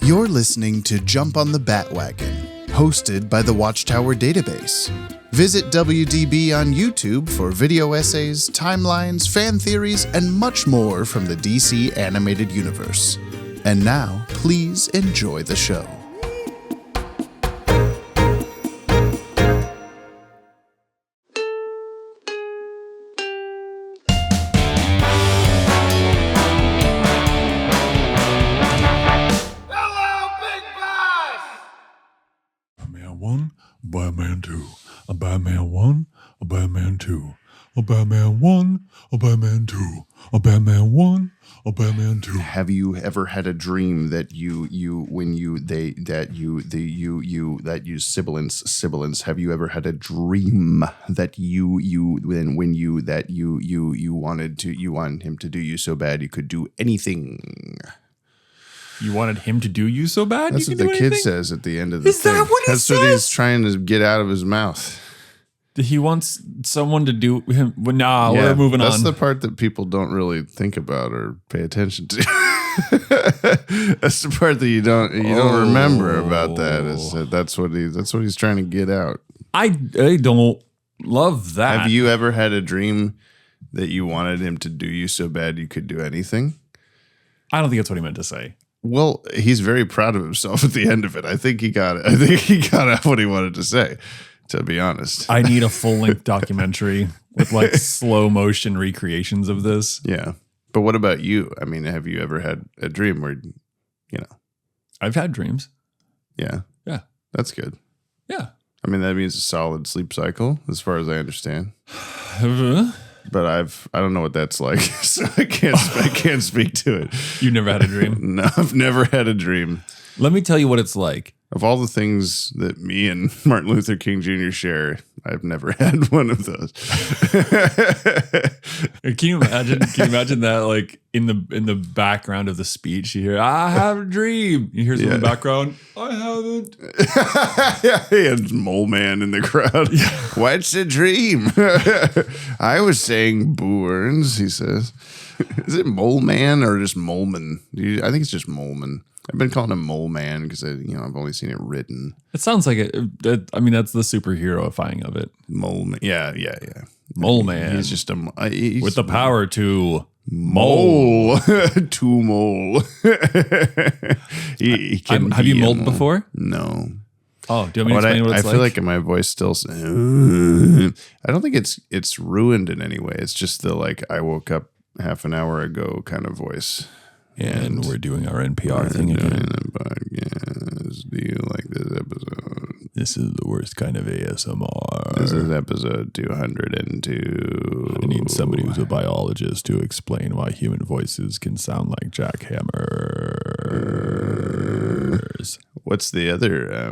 You're listening to Jump on the Bat-Wagon, hosted by the Watchtower Database. Visit WDB on YouTube for video essays, timelines, fan theories, and much more from the DC animated universe. And now, please enjoy the show. A Batman 2, a Batman 1, a Batman 2, a Batman 1, a Batman 2, a Batman 1, a Batman 2. Have you ever had a dream that sibilance? Have you ever had a dream that you wanted him to do you so bad you could do anything? You wanted him to do you so bad? That's what the kid says at the end of the thing. Is that what he says? That's what he's trying to get out of his mouth. He wants someone to do him. Well, nah, we're moving on. That's the part that people don't really think about or pay attention to. That's the part that you don't remember about that. Is that's what he's trying to get out. I don't love that. Have you ever had a dream that you wanted him to do you so bad you could do anything? I don't think that's what he meant to say. Well, he's very proud of himself at the end of it. I think he got it. I think he got out what he wanted to say, to be honest. I need a full-length documentary with like slow motion recreations of this. Yeah. But what about you? I mean, have you ever had a dream where, I've had dreams. Yeah. Yeah. That's good. Yeah. I mean, that means a solid sleep cycle, as far as I understand. But I don't know what that's like, so I can't speak to it. You've never had a dream? No, I've never had a dream. Let me tell you what it's like. Of all the things that me and Martin Luther King Jr. share, I've never had one of those. Can you imagine that, like in the background of the speech, you hear, "I have a dream." You hear some in the background, "I haven't." Yeah, it's Mole Man in the crowd. Yeah. What's a dream? I was saying Boorns, he says. Is it Mole Man or just Moleman? I think it's just Moleman. I've been calling him Mole Man because I've only seen it written. It sounds like it. I mean, that's the superheroifying of it. Mole Man. Yeah. Mole Man. He's just with the power to mole. To mole. He can have you molded before? No. Oh, do you want me to explain what it's like? I feel like my voice still. I don't think it's ruined in any way. It's just the I woke up half an hour ago kind of voice. And we're doing our NPR thing again. Do you like this episode? This is the worst kind of ASMR. This is episode 202. I need somebody who's a biologist to explain why human voices can sound like jackhammers. What's the other?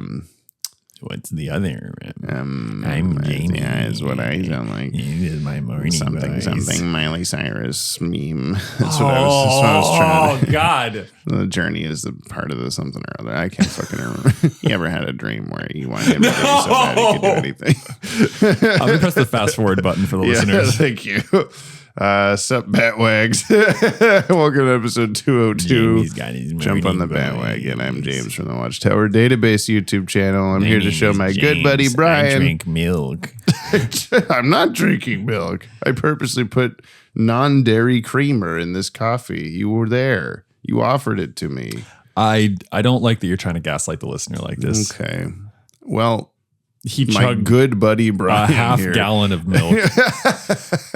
What's the other? I'm James. Yeah, is what I sound like. This is my morning voice. Something Miley Cyrus meme. That's what I was trying to. Oh God! The journey is the part of the something or other. I can't fucking remember. You ever had a dream where you wanted him to do so bad he could do anything? I'm gonna press the fast forward button for the listeners. Thank you. Sup, Bat-Wags. Welcome to episode 202. Jump on the Bat-Wagon. I'm James from the Watchtower Database YouTube channel. I'm here to show my good buddy Brian. I drink milk. I'm not drinking milk. I purposely put non-dairy creamer in this coffee. You were there. You offered it to me. I don't like that you're trying to gaslight the listener like this. Okay. Well, he my chugged good buddy Brian a half gallon of milk.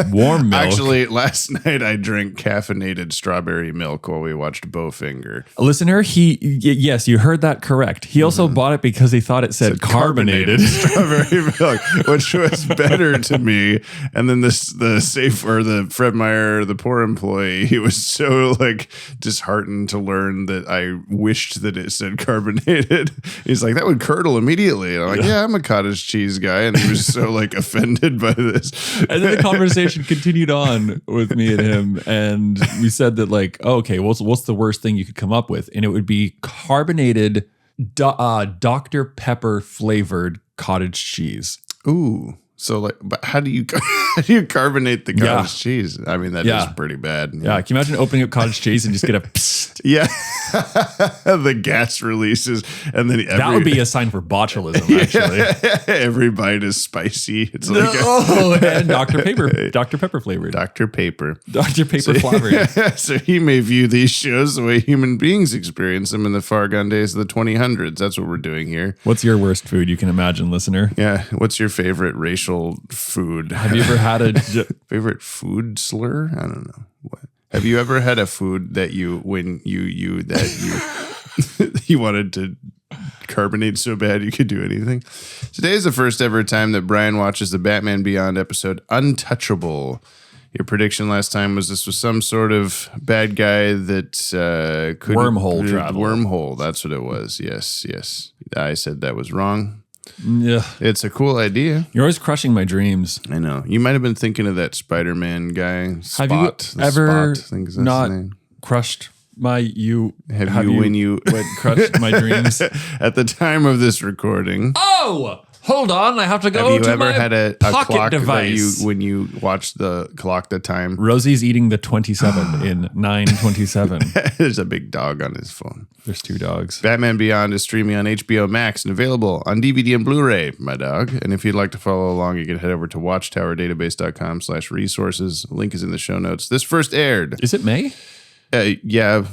Warm milk. Actually, last night I drank caffeinated strawberry milk while we watched Bowfinger. Listener, yes, you heard that correct. He also bought it because he thought it said carbonated strawberry milk, which was better to me. And then the Fred Meyer, the poor employee, he was so disheartened to learn that I wished that it said carbonated. He's like, that would curdle immediately. And I'm like, yeah, I'm a cottage cheese guy, and he was so offended by this. And then the conversation continued on with me and him, and we said that okay, what's the worst thing you could come up with? And it would be carbonated Dr. Pepper flavored cottage cheese. Ooh. So but how do you How do you carbonate the cottage cheese? I mean, that is pretty bad. Yeah. Can you imagine opening up cottage cheese and just get a psst? Yeah. The gas releases. And then that would be a sign for botulism, actually. Every bite is spicy. It's like and Dr. Pepper flavored. Dr. Paper. Dr. Paper flavored. So he may view these shows the way human beings experience them in the far gone days of the 2000s. That's what we're doing here. What's your worst food you can imagine, listener? Yeah. What's your favorite racial food? Have you ever had a favorite food slur? I don't know. What? Have you ever had a food that you wanted to carbonate so bad you could do anything? Today is the first ever time that Brian watches the Batman Beyond episode Untouchable. Your prediction last time was this was some sort of bad guy that could wormhole travel. Wormhole, that's what it was. Yes. I said that was wrong. Yeah. It's a cool idea. You're always crushing my dreams. I know. You might have been thinking of that Spider-Man guy. Spot, have you ever not crushed my Have you crushed my dreams? At the time of this recording. Oh! Hold on, I have to go. Have you ever had a clock device that when you watch the clock the time? Rosie's eating the 27 in 9:27. There's a big dog on his phone. There's 2 dogs. Batman Beyond is streaming on HBO Max and available on DVD and Blu-ray, my dog. And if you'd like to follow along, you can head over to watchtowerdatabase.com/resources. Link is in the show notes. This first aired. Is it May? Yeah.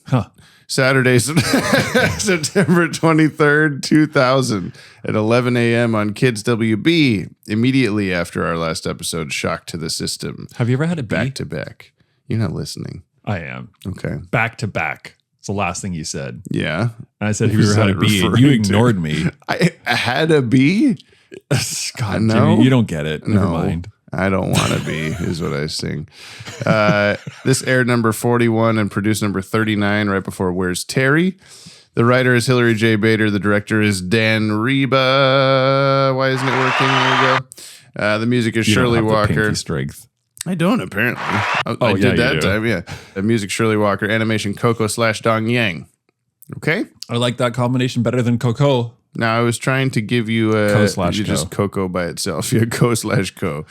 Huh. Saturday, September 23rd, 2000 at 11 a.m. on Kids WB, immediately after our last episode, Shock to the System. Have you ever had a bee? Back to back. You're not listening. I am. Okay. Back to back. It's the last thing you said. Yeah. And I said, have you ever had a bee? And you ignored me. I had a bee? God, no. Jimmy, you don't get it. Never mind. I don't want to be, is what I sing. This aired number 41 and produced number 39 right before Where's Terry? The writer is Hilary J. Bader. The director is Dan Reba. Why isn't it working? There we go. The music is Shirley Walker. Strength. I don't, apparently. I did that time, yeah. The music, Shirley Walker. Animation, Coco/Dong Yang. Okay? I like that combination better than Coco. Now, I was trying to give you just Coco by itself. Yeah, Co/Co.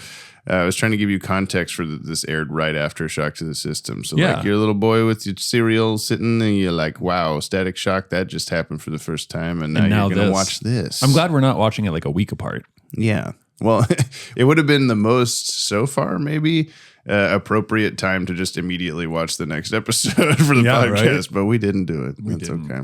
I was trying to give you context for this aired right after Shock to the System. So like you're a little boy with your cereal sitting and you're like, wow, Static Shock, that just happened for the first time. And now you're going to watch this. I'm glad we're not watching it like a week apart. Yeah. Well, it would have been the most so far, maybe, appropriate time to just immediately watch the next episode for the podcast. Right? But we didn't do it. That's okay.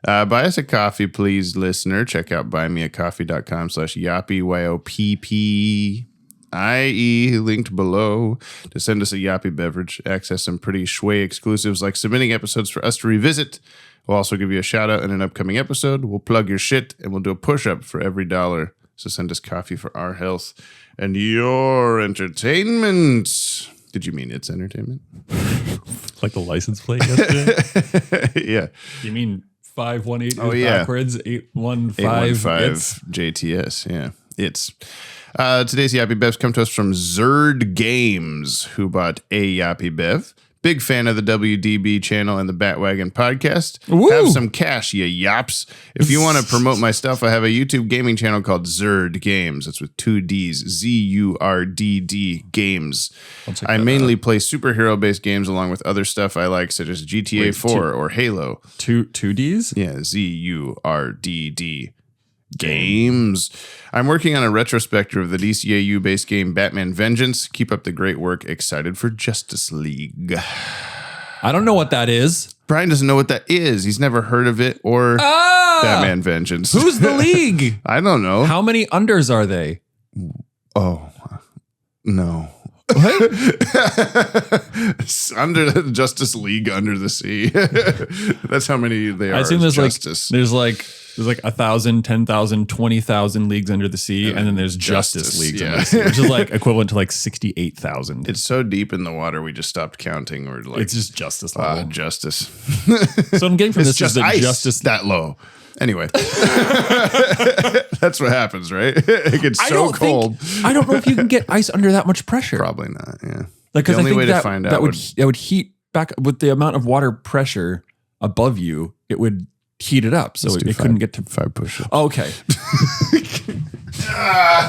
Buy us a coffee, please, listener. Check out buymeacoffee.com/Yoppie, YOPPIE, linked below to send us a Yoppie beverage. Access some pretty shway exclusives like submitting episodes for us to revisit. We'll also give you a shout out in an upcoming episode. We'll plug your shit and we'll do a push up for every $1. So send us coffee for our health and your entertainment. Did you mean it's entertainment? Like the license plate yesterday? Yeah. You mean 518 backwards, 815 JTS. Yeah. It's today's Yoppie Bevs come to us from Zerd Games, who bought a Yoppie Bev. Big fan of the WDB channel and the Bat-Wagon podcast. Woo! Have some cash, you yops. If you want to promote my stuff, I have a YouTube gaming channel called Zerd Games. It's with 2 Ds, ZURDD Games. I mainly play superhero-based games along with other stuff I like, such as GTA 4 or Halo. Two Ds? Yeah, ZURDD Games. I'm working on a retrospective of the DCAU based game Batman Vengeance. Keep up the great work. Excited for Justice League. I don't know what that is. Brian doesn't know what that is. He's never heard of it or Batman Vengeance. Who's the league? I don't know. How many unders are they? Oh, no. What? Under the Justice League under the sea. That's how many they are. I assume there's like 1,000, 10,000, 20,000 leagues under the sea, and then there's Justice Leagues under the sea, which is like equivalent to like 68,000. It's so deep in the water we just stopped counting. Or like it's just Justice level. Justice. So I'm getting from this just is that ice Justice that low. Anyway, that's what happens, right? It gets so cold. I don't know if you can get ice under that much pressure. Probably not. Yeah. Like, the only way to find out that would heat back with the amount of water pressure above you. It would heat it up, so it couldn't get to 5 push-ups. Okay.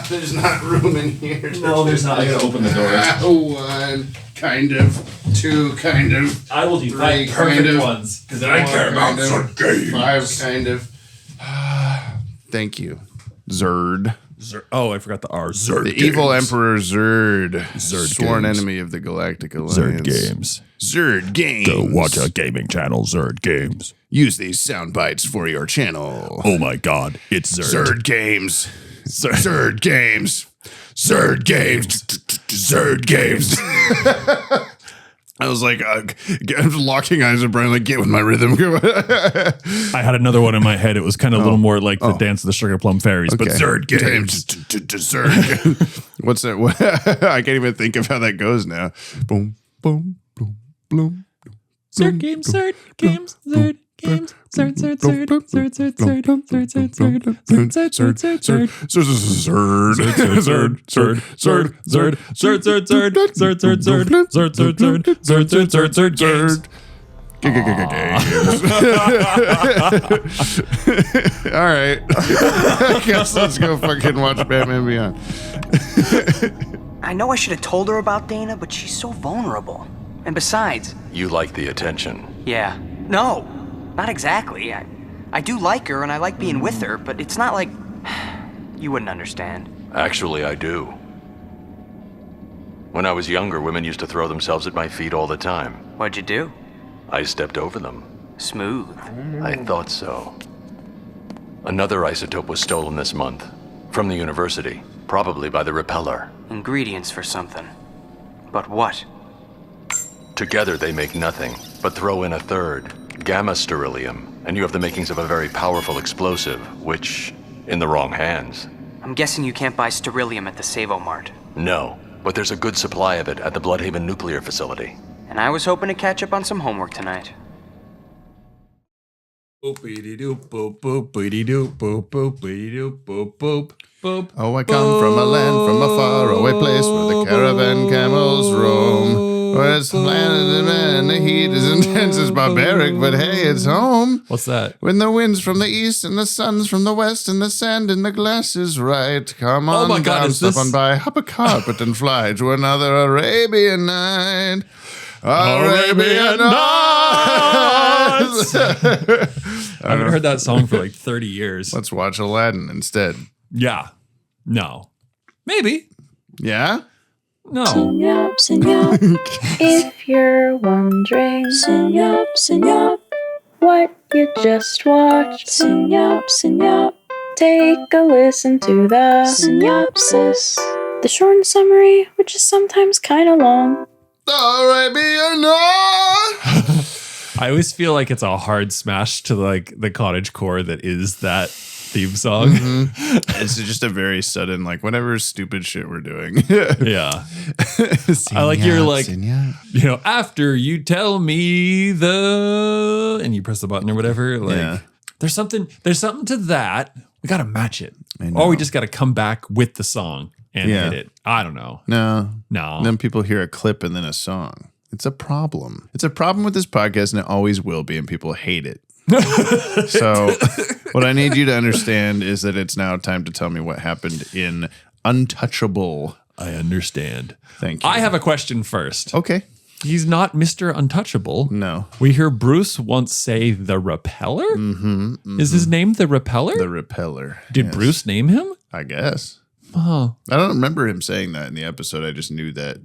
There's not room in here. No, there's not. I gotta open the door. 1, kind of. 2, kind of. I will do 3, 5 perfect kind of. ones because I care about some games. 5, kind of. Thank you, Zerd. Oh, I forgot the R. Zerd. The evil Emperor Zerd. Zerd sworn games. enemy of the Galactic Alliance. Zerd Games. Zerd Games. Go watch our gaming channel, Zerd Games. Use these sound bites for your channel. Oh my God, it's Zerd. Zerd Games. Zerd Games. Zerd Games. Zerd Games. I was like, I'm locking eyes with Brian, like, get with my rhythm. I had another one in my head. It was kind of a little more like the Dance of the Sugar Plum Fairies, but Zerd Games. Zerd. What's that? I can't even think of how that goes now. Boom, boom, boom, boom. Zerd Games, Zerd Games, Zerd Games, Zerd, Zerd, Zerd, Zerd, Zerd, Zerd, Zerd, Zerd, Zerd, Zerd, Zerd, Zerd, All right. I guess let's go fucking watch Batman Beyond. I know I should have told her about Dana, but she's so vulnerable. And besides... You like the attention. Yeah. No, not exactly. I do like her and I like being with her, but it's not like... You wouldn't understand. Actually, I do. When I was younger, women used to throw themselves at my feet all the time. What'd you do? I stepped over them. Smooth. I thought so. Another isotope was stolen this month. From the university. Probably by the Repellar. Ingredients for something. But what? Together they make nothing, but throw in a third, gamma sterilium, and you have the makings of a very powerful explosive, which, in the wrong hands. I'm guessing you can't buy sterilium at the Savo Mart. No, but there's a good supply of it at the Bloodhaven nuclear facility. And I was hoping to catch up on some homework tonight. Boop-a-dee-doop, boop, boop-a-dee-doop, boop, boop-a-dee-doop, boop, boop, boop. Oh, I come from a land, from a faraway place where the caravan camels roam. Where it's landed and the heat is intense, it's barbaric, but hey, it's home. What's that? When the wind's from the east and the sun's from the west and the sand in the glass is right. Come on, my God, down, is step this- on by, hop a carpet and fly to another Arabian night. Arabian Nights. I haven't heard that song for like 30 years. Let's watch Aladdin instead. Yeah. No. Maybe. Yeah? No. Synyap, synyap. If you're wondering, synyap, synyap. What you just watched, synyap, synyap. Take a listen to the synopsis. The short summary, which is sometimes kind of long. Arabian Nights. I always feel like it's a hard smash to like the cottage core that is that theme song. It's just a very sudden, like, whatever stupid shit we're doing. Yeah. I like you're like, you know, after you tell me and you press the button or whatever, like Yeah. there's something to that. We got to match it. I know. Or we just got to come back with the song and Yeah. hit it. I don't know. No. No. Then people hear a clip and then a song. It's a problem. It's a problem with this podcast, and it always will be, and people hate it. So what I need you to understand is that it's now time to tell me what happened in Untouchable. I understand. Thank you. I have a question first. Okay. He's not Mr. Untouchable. No. We hear Bruce once say the Repeller. Mm-hmm. Is his name the Repeller? The Repellar. Did Yes. Bruce name him? I guess. Oh, I don't remember him saying that in the episode. I just knew that.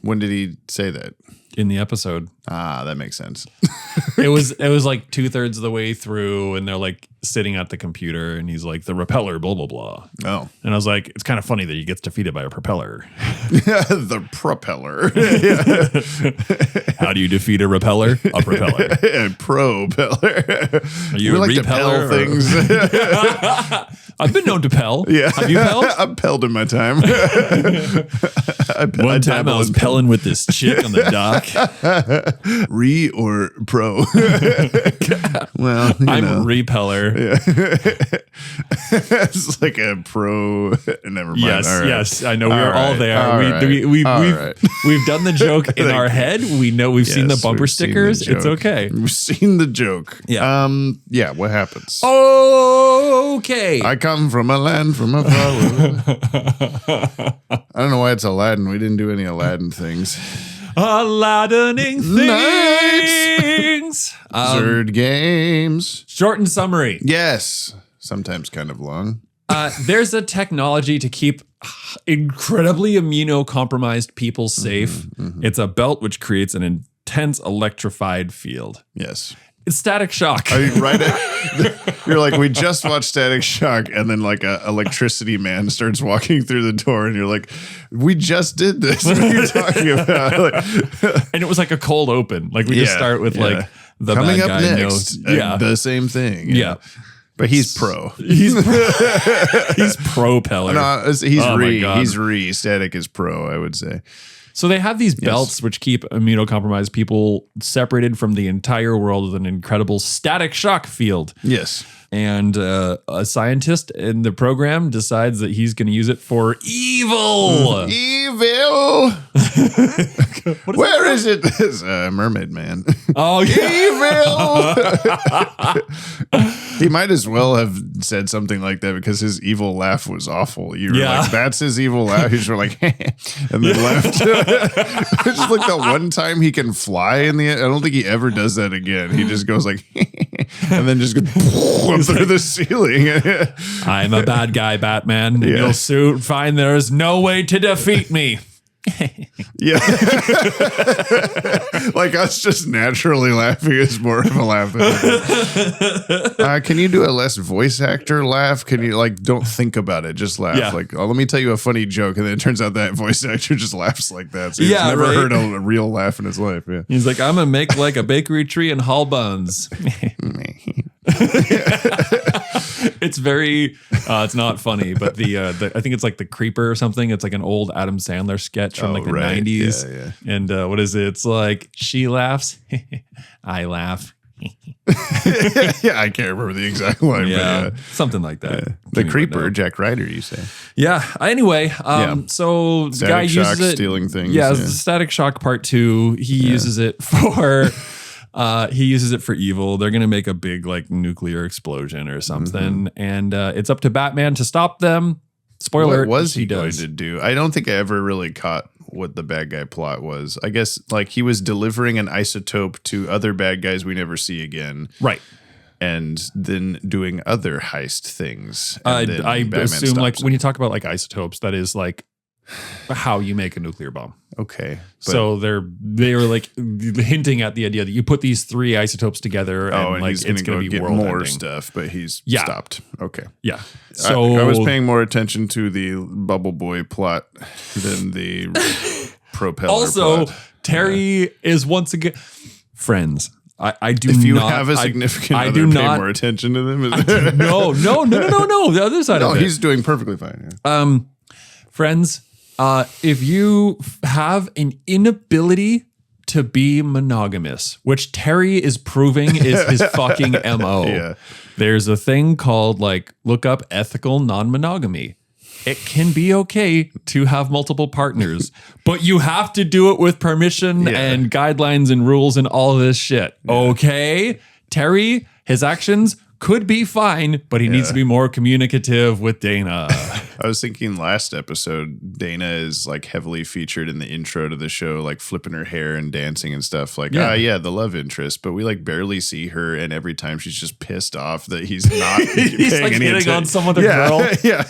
When did he say that? in the episode. Ah, that makes sense. It was like 2/3 of the way through, and they're like sitting at the computer, and he's like, the Repeller, blah blah blah. Oh. And I was like, it's kind of funny that he gets defeated by a propeller. The propeller. How do you defeat a repeller? A propeller. Propeller. Are you we a like to repeller? pell things. I've been known to pell. Yeah. Have you pelled? I've pelled in my time. One time I was pelling with this chick on the dock. Re or pro? Well, I'm know. a repeller. It's like a pro. Never mind. Yes, All right. yes, I know. We're All all right. there. All right. We've All right. we've done the joke in our head. We know we've seen the Yes, bumper we've seen the stickers. It's joke. okay. We've seen the joke. Yeah. Yeah. What happens? Okay. I come from a land from afar. I don't know why it's Aladdin. We didn't do any Aladdin things. Aladdining things. Zerd games. Short and summary. Yes. Sometimes kind of long. There's a technology to keep incredibly immunocompromised people safe. It's a belt which creates an intense electrified field. Yes. It's Static Shock. Are you right? You're like, we just watched Static Shock, and then like a electricity man starts walking through the door, and you're like, we just did this. What are you talking about? Like, And it was like a cold open. Like we just start with like the coming bad up guy next. knows. The same thing. Yeah. But he's pro. He's Propeller. No, he's my God. He's Static is pro, I would say. So they have these belts which keep immunocompromised people separated from the entire world with an incredible static shock field. Yes. And a scientist in the program decides that he's going to use it for evil. Evil. Where is it? It's Mermaid Man. Oh, yeah. Evil. He might as well have said something like that because his evil laugh was awful. You were like, that's his evil laugh. He's like, and then laughed. Just like the one time he can fly in the end. I don't think he ever does that again. He just goes like, and then just goes through the ceiling. I'm a bad guy, Batman. And you'll soon find there's no way to defeat me. Yeah. Like us just naturally laughing is more of a laugh. Can you do a less voice actor laugh? Can you like don't think about it, just laugh? Yeah. Like, oh, let me tell you a funny joke, and then it turns out that voice actor just laughs like that. So he's never heard a real laugh in his life. Yeah. He's like, I'm gonna make like a bakery tree and hull buns. It's very it's not funny, but the I think it's like the Creeper or something. It's like an old Adam Sandler sketch from like the 90s. Yeah. And what is it? It's like she laughs, I laugh. Yeah, I can't remember the exact line. Yeah, but, something like that. The Creeper, Jack Ryder, you say? Yeah. Anyway, so the guy Static Shock, uses it, stealing things. Yeah, the Static Shock Part 2. He uses it for. He uses it for evil. They're going to make a big like nuclear explosion or something. And it's up to Batman to stop them. Spoiler. What was he going to do? I don't think I ever really caught what the bad guy plot was. I guess like he was delivering an isotope to other bad guys we never see again. Right. And then doing other heist things. I Batman assume like stops when you talk about like isotopes, that is like how you make a nuclear bomb. Okay. So they're like hinting at the idea that you put these three isotopes together and like he's it's going to be get world more ending. stuff, but he's stopped. Okay. Yeah. So I was paying more attention to the Bubble Boy plot than the Propeller also, plot. Terry is once again friends. I do If you not have a significant I other, do pay not, more attention to them. No. The other side of it. He's doing perfectly fine. Yeah. Friends, if you have an inability to be monogamous, which Terry is proving is his fucking MO. Yeah. There's a thing called like look up ethical non-monogamy. It can be okay to have multiple partners, but you have to do it with permission and guidelines and rules and all of this shit. Yeah. Okay? Terry, his actions could be fine, but he needs to be more communicative with Dana. I was thinking last episode, Dana is like heavily featured in the intro to the show, like flipping her hair and dancing and stuff. Like, the love interest, but we like barely see her, and every time she's just pissed off that he's not he's paying like any hitting on attention. someone, a girl. Yeah.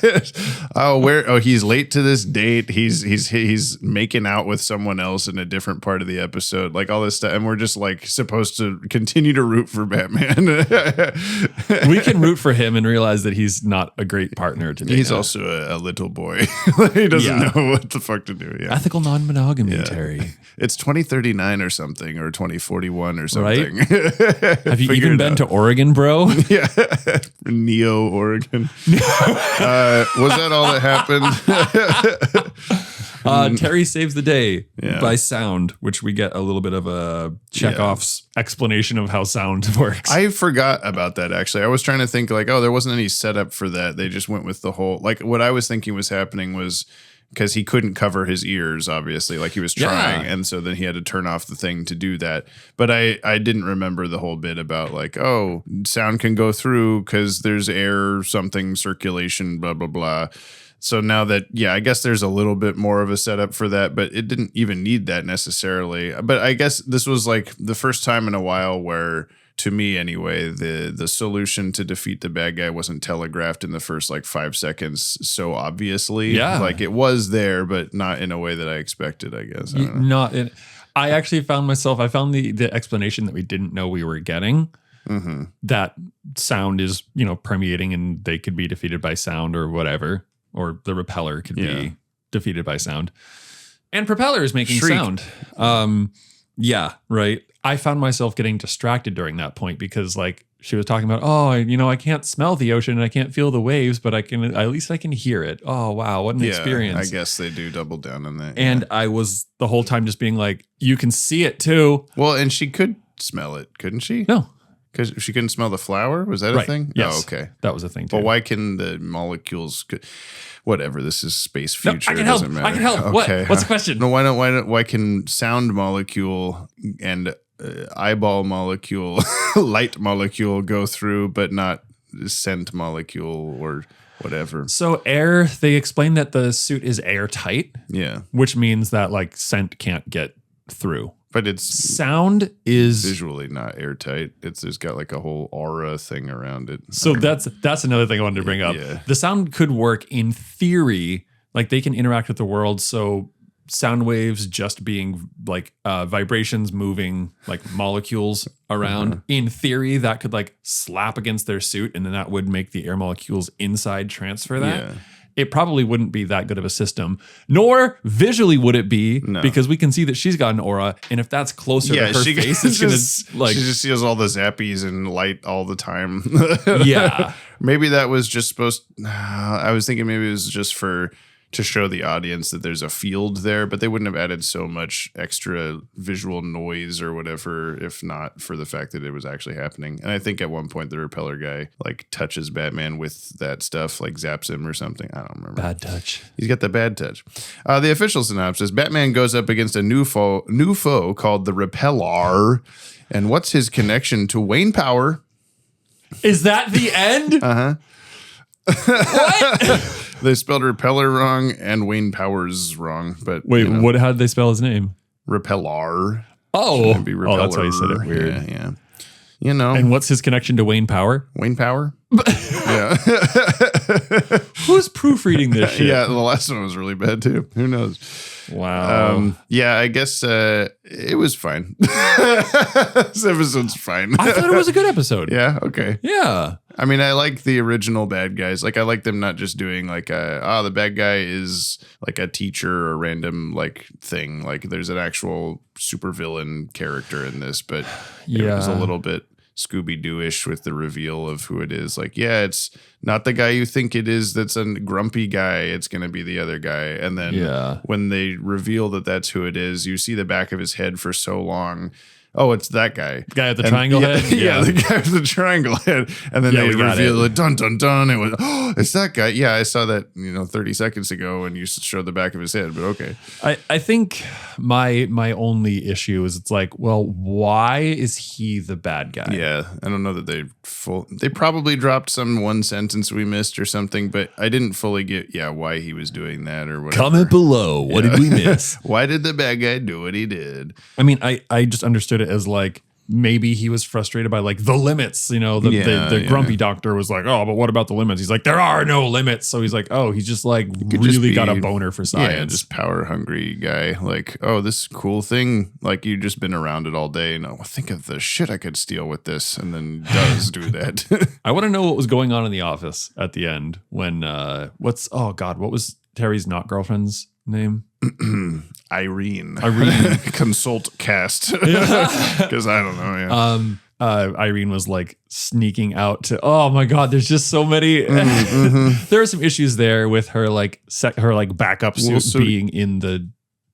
He's late to this date. He's making out with someone else in a different part of the episode, like all this stuff, and we're just like supposed to continue to root for Batman. We can root for him and realize that he's not a great partner to Dana. He's also a little boy. He doesn't know what the fuck to do. Yeah. Ethical non-monogamy, Terry. It's 2039 or something, or 2041 or something. Right? Have you even been to Oregon, bro? Yeah. Neo Oregon. Was that all that happened? Terry saves the day by sound, which we get a little bit of a Chekhov's explanation of how sound works. I forgot about that, actually. I was trying to think like, there wasn't any setup for that. They just went with the whole, like what I was thinking was happening was because he couldn't cover his ears, obviously, like he was trying. And so then he had to turn off the thing to do that. But I didn't remember the whole bit about like, oh, sound can go through because there's air, something, circulation, blah, blah, blah. So now that, I guess there's a little bit more of a setup for that, but it didn't even need that necessarily. But I guess this was like the first time in a while where, to me anyway, the solution to defeat the bad guy wasn't telegraphed in the first like 5 seconds so obviously. Yeah. Like it was there, but not in a way that I expected, I guess. I don't know. I actually found the explanation that we didn't know we were getting. Mm-hmm. That sound is, permeating and they could be defeated by sound or whatever. Or the Repellar could be defeated by sound. And Propeller is making Shriek. sound. Right. I found myself getting distracted during that point because like she was talking about, I can't smell the ocean and I can't feel the waves, but at least I can hear it. Oh, wow. What an experience. I guess they do double down on that. And I was the whole time just being like, you can see it too. Well, and she could smell it, couldn't she? No. Because she couldn't smell the flower? Was that a thing? Yes. Oh, okay. That was a thing too. But why can the molecules... Whatever, this is space future. I can it doesn't help. matter. I can help. Okay. What's the question? No, why can sound molecule and eyeball molecule, light molecule go through, but not scent molecule or whatever? So air, they explain that the suit is airtight. Yeah. Which means that like scent can't get through. But it's sound is visually not airtight. There's got like a whole aura thing around it. So that's another thing I wanted to bring up. Yeah. The sound could work in theory, like they can interact with the world. So sound waves just being like vibrations moving like molecules around. Mm-hmm. In theory, that could like slap against their suit and then that would make the air molecules inside transfer that. Yeah. It probably wouldn't be that good of a system, nor visually would it be, because we can see that she's got an aura, and if that's closer to her face, it's gonna like she just sees all the zappies and light all the time. Yeah, maybe that was just supposed. I was thinking maybe it was just to show the audience that there's a field there, but they wouldn't have added so much extra visual noise or whatever if not for the fact that it was actually happening. And I think at one point the Repeller guy like touches Batman with that stuff, like zaps him or something. I don't remember. Bad touch. He's got the bad touch. The official synopsis: Batman goes up against a new foe called the Repellar. And what's his connection to WaynePower? Is that the end? Uh-huh. What? They spelled Repellar wrong and WaynePower's wrong. But wait, how did they spell his name? Repellar. Oh, Shouldn't be Repeller. that's why you said it weird. Yeah. You know. And what's his connection to WaynePower? WaynePower? Yeah. Who's proofreading this shit? Yeah, the last one was really bad too. Who knows? Wow. Yeah, I guess it was fine. This episode's fine. I thought it was a good episode. Yeah, okay. Yeah. I mean, I like the original bad guys. Like, I like them not just doing like the bad guy is like a teacher or random like thing. Like, there's an actual supervillain character in this, but it was a little bit Scooby-Doo-ish with the reveal of who it is. Like, yeah, it's not the guy you think it is that's a grumpy guy. It's going to be the other guy. And then when they reveal that that's who it is, you see the back of his head for so long. Oh, it's that guy. The guy with the triangle head? Yeah, the guy with the triangle head. And then they reveal it. Dun, dun, dun. It was, it's that guy. Yeah, I saw that, 30 seconds ago when you showed the back of his head, but okay. I think my only issue is it's like, well, why is he the bad guy? Yeah, I don't know that they probably dropped some one sentence we missed or something, but I didn't fully get, why he was doing that or whatever. Comment below. What did we miss? Why did the bad guy do what he did? I mean, I just understood it as like, maybe he was frustrated by like the limits, the grumpy doctor was like, oh, but what about the limits? He's like, there are no limits. So he's like, oh, he's just like really got a boner for science. Yeah, just power hungry guy. Like, oh, this cool thing. Like, you've just been around it all day. And think of the shit I could steal with this. And then does do that. I want to know what was going on in the office at the end when, what was Terry's not girlfriend's name? Irene. Consult cast. Because I don't know. Yeah. Irene was like sneaking out to, oh my God, there's just so many. There are some issues there with her, like her like backup suit being in the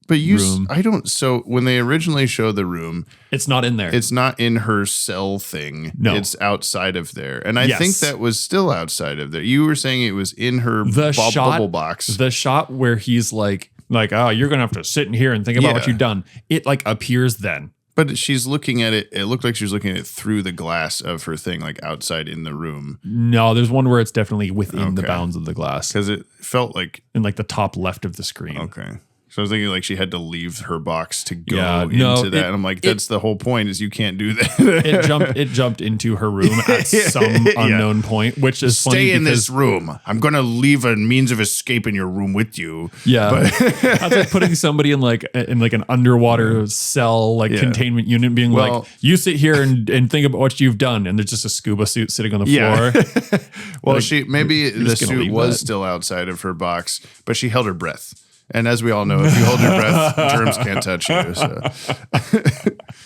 But room. I don't. So when they originally show the room, It's not in there. it's not in her cell thing. No. It's outside of there. And I Yes. think that was still outside of there. You were saying it was in her the bubble box. The shot where he's like, oh, you're gonna have to sit in here and think about what Yeah. you've done. It like appears then. But she's looking at it. It looked like she was looking at it through the glass of her thing, like outside in the room. No, there's one where it's definitely within the Okay. bounds of the glass, Because it felt like, in like the top left of the screen. okay. So I was thinking like she had to leave her box to go Yeah, into no, that. it- And I'm like, that's the whole point is you can't do that. It jumped into her room at some unknown point, which is funny Stay in because- this room. I'm going to leave a means of escape in your room with you. Yeah, that's like putting somebody in like an underwater cell, like Yeah. containment unit, being Well- like, you sit here and think about what you've done, and there's just a scuba suit sitting on the Yeah. floor. Well, Like, maybe the just gonna suit leave was that? still outside of her box, but she held her breath. And as we all know, if you hold your breath, germs can't touch you. So.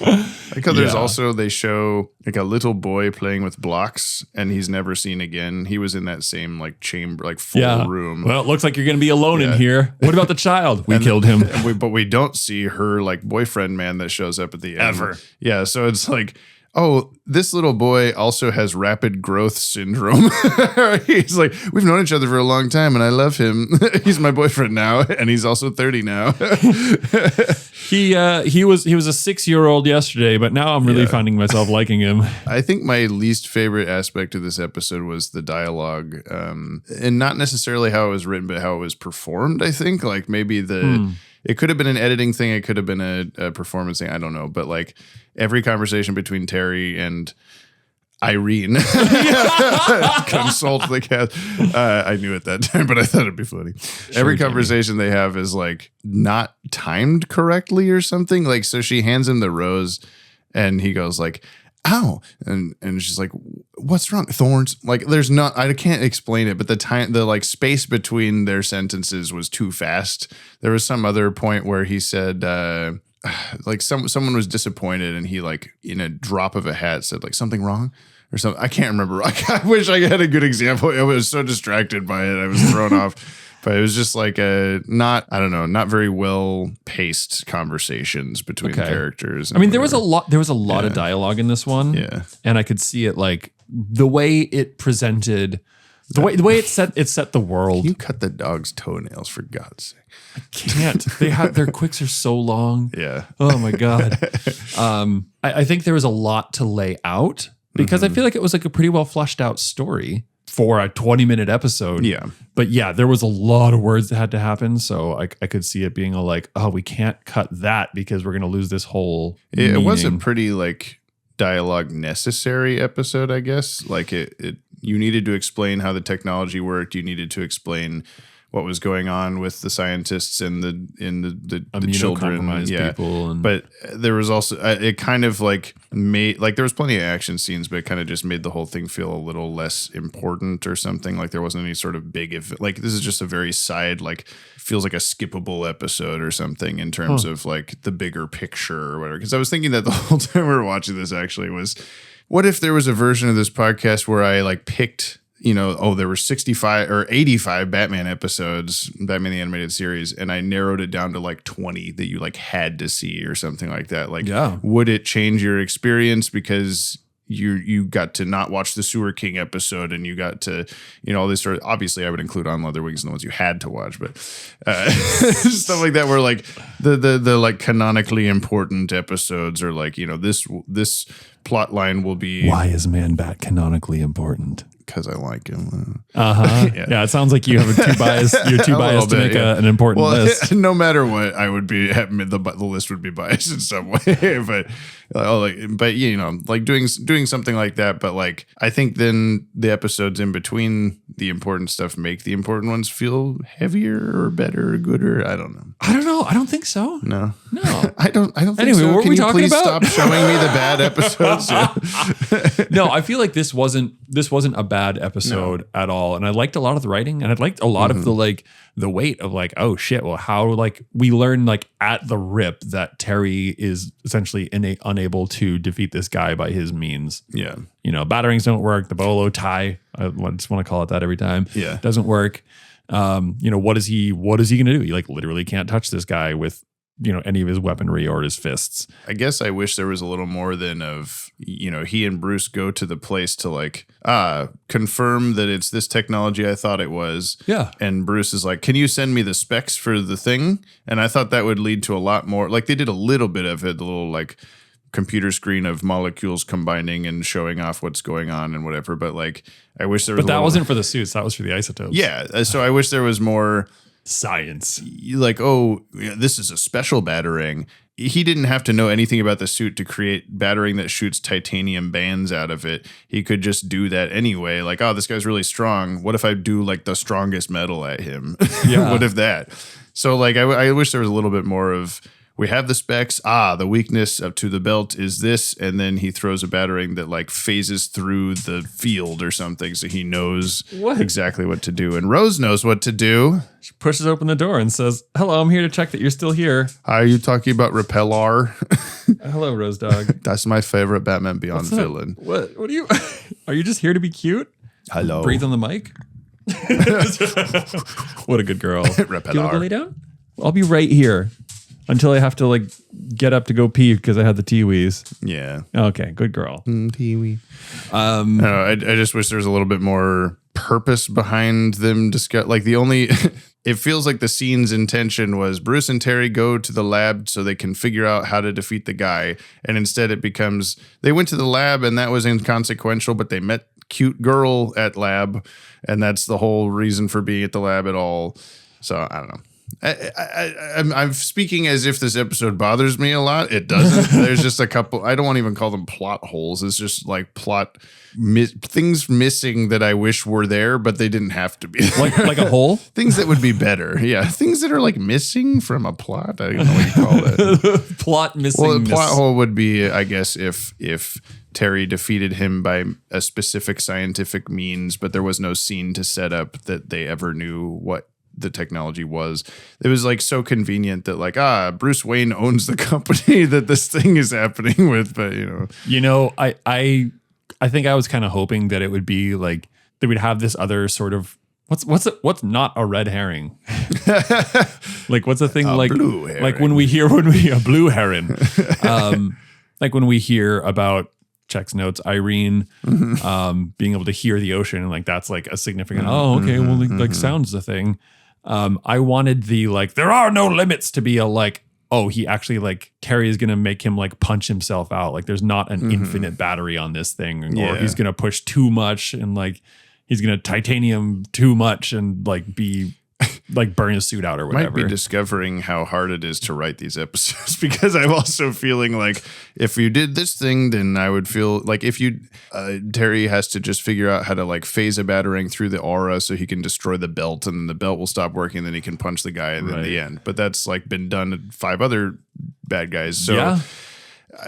Like how there's Yeah. also, they show like a little boy playing with blocks and he's never seen again. He was in that same like chamber, like full room. Well, it looks like you're going to be alone in Yeah. here. What about the child? We killed him. But we don't see her like boyfriend man that shows up at the end. Ever. Yeah. So it's like, oh, this little boy also has rapid growth syndrome. He's like, we've known each other for a long time and I love him. He's my boyfriend now. And he's also 30 now. He was a 6-year-old yesterday, but now I'm really finding myself liking him. I think my least favorite aspect of this episode was the dialogue, and not necessarily how it was written, but how it was performed. I think like maybe it could have been an editing thing. It could have been a performance thing. I don't know. But like every conversation between Terry and Irene, consult the cast. I knew at that time, but I thought it'd be funny. Every conversation they have is like not timed correctly or something. Like, so she hands him the rose and he goes like, ow. And she's like, what's wrong? Thorns. Like there's not, I can't explain it, but the like space between their sentences was too fast. There was some other point where he said, like someone was disappointed and he like in a drop of a hat said like something wrong or something. I can't remember. I wish I had a good example. I was so distracted by it. I was thrown off. But it was just like not very well paced conversations between characters. I mean, there was a lot of dialogue in this one. Yeah. And I could see it like the way it presented, the way it set the world. You cut the dog's toenails for God's sake. Can't. Their quicks are so long. Yeah. Oh my God. I think there was a lot to lay out because I feel like it was like a pretty well fleshed out story for a 20-minute episode. Yeah. But yeah, there was a lot of words that had to happen. So I could see it being we can't cut that because we're going to lose this whole It was a meaning. pretty like dialogue necessary episode, I guess. Like it you needed to explain how the technology worked. You needed to explain what was going on with the scientists and the children. Immunocompromised people. But there was also, it kind of like made, like there was plenty of action scenes, but it kind of just made the whole thing feel a little less important or something. Like there wasn't any sort of big, like this is just a very side, like feels like a skippable episode or something in terms of like the bigger picture or whatever. Because I was thinking that the whole time we were watching this actually was, what if there was a version of this podcast where I like picked, there were 65 or 85 Batman episodes, Batman the Animated Series, and I narrowed it down to like 20 that you like had to see or something like that. Like, would it change your experience because you got to not watch the Sewer King episode and you got to, all this sort of, obviously I would include On Leather Wings and the ones you had to watch, but stuff like that where like the like canonically important episodes are like, this plot line will be. Why is Man-Bat canonically important? Because I like him. Yeah, it sounds like you have you're too biased to make an important list. No matter what, I would be the list would be biased in some way. But doing something like that. But like I think then the episodes in between the important stuff make the important ones feel heavier or better or gooder. I don't know. I don't think so. No. I don't think Anyway, so. what were Can we you talking please about? stop showing me the bad episodes? No, I feel like this wasn't a bad episode at all, and I liked a lot of the writing, and I liked a lot of the weight of like, oh shit, well how like we learn like at the rip that Terry is essentially unable to defeat this guy by his means. Yeah, batterings don't work. The bolo tie, I just want to call it that every time. Yeah, doesn't work. What is he gonna do? He like literally can't touch this guy with any of his weaponry or his fists. I guess I wish there was a little more than of, he and Bruce go to the place to like, confirm that it's this technology I thought it was. Yeah. And Bruce is like, can you send me the specs for the thing? And I thought that would lead to a lot more. Like they did a little bit of it, the little like computer screen of molecules combining and showing off what's going on and whatever. But like, I wish there was. But that wasn't for the suits. That was for the isotopes. Yeah. So I wish there was more science. Like, oh, this is a special batarang. He didn't have to know anything about the suit to create batarang that shoots titanium bands out of it. He could just do that anyway. Like, oh, this guy's really strong. What if I do like the strongest metal at him? Yeah. What if that? So like, I wish there was a little bit more of, we have the specs. The weakness up to the belt is this. And then he throws a batarang that like phases through the field or something. So he knows exactly what to do. And Rose knows what to do. She pushes open the door and says, hello, I'm here to check that you're still here. Are you talking about Repellar? Hello, Rose Dog. That's my favorite Batman Beyond villain. What are you? Are you just here to be cute? Hello. Breathe on the mic. What a good girl. Repellar. Do you want to go lay down? I'll be right here. Until I have to like get up to go pee because I had the Tiwis. Yeah. Okay, good girl. Tiwi. I just wish there was a little bit more purpose behind them discuss. Like the only, it feels like the scene's intention was Bruce and Terry go to the lab so they can figure out how to defeat the guy, and instead it becomes they went to the lab and that was inconsequential, but they met cute girl at lab, and that's the whole reason for being at the lab at all. So I don't know. I'm speaking as if this episode bothers me a lot. It doesn't. There's just a couple. I don't want to even call them plot holes. It's just like things missing that I wish were there, but they didn't have to be. Like a hole? Things that would be better. Yeah, things that are like missing from a plot. I don't know what you call it. Plot missing. Well, a plot hole would be, I guess, if Terry defeated him by a specific scientific means, but there was no scene to set up that they ever knew what the technology was. It was like so convenient that like, Bruce Wayne owns the company that this thing is happening with, but I think I was kind of hoping that it would be like they would have this other sort of what's not a red herring? Like what's a thing like blue herring. Like when we a blue heron. Like when we hear about checks notes Irene being able to hear the ocean, and like that's like a significant like sound's the thing. I wanted the like there are no limits to be a like, oh, he actually like Terry is gonna make him like punch himself out, like there's not an infinite battery on this thing, or he's gonna push too much and like he's gonna titanium too much and like be like burn his suit out or whatever. Might be discovering how hard it is to write these episodes, because I'm also feeling like if you did this thing, then I would feel like if you Terry has to just figure out how to like phase a batarang through the aura so he can destroy the belt, and the belt will stop working, and then he can punch the guy in the end. But that's like been done to 5 other bad guys. So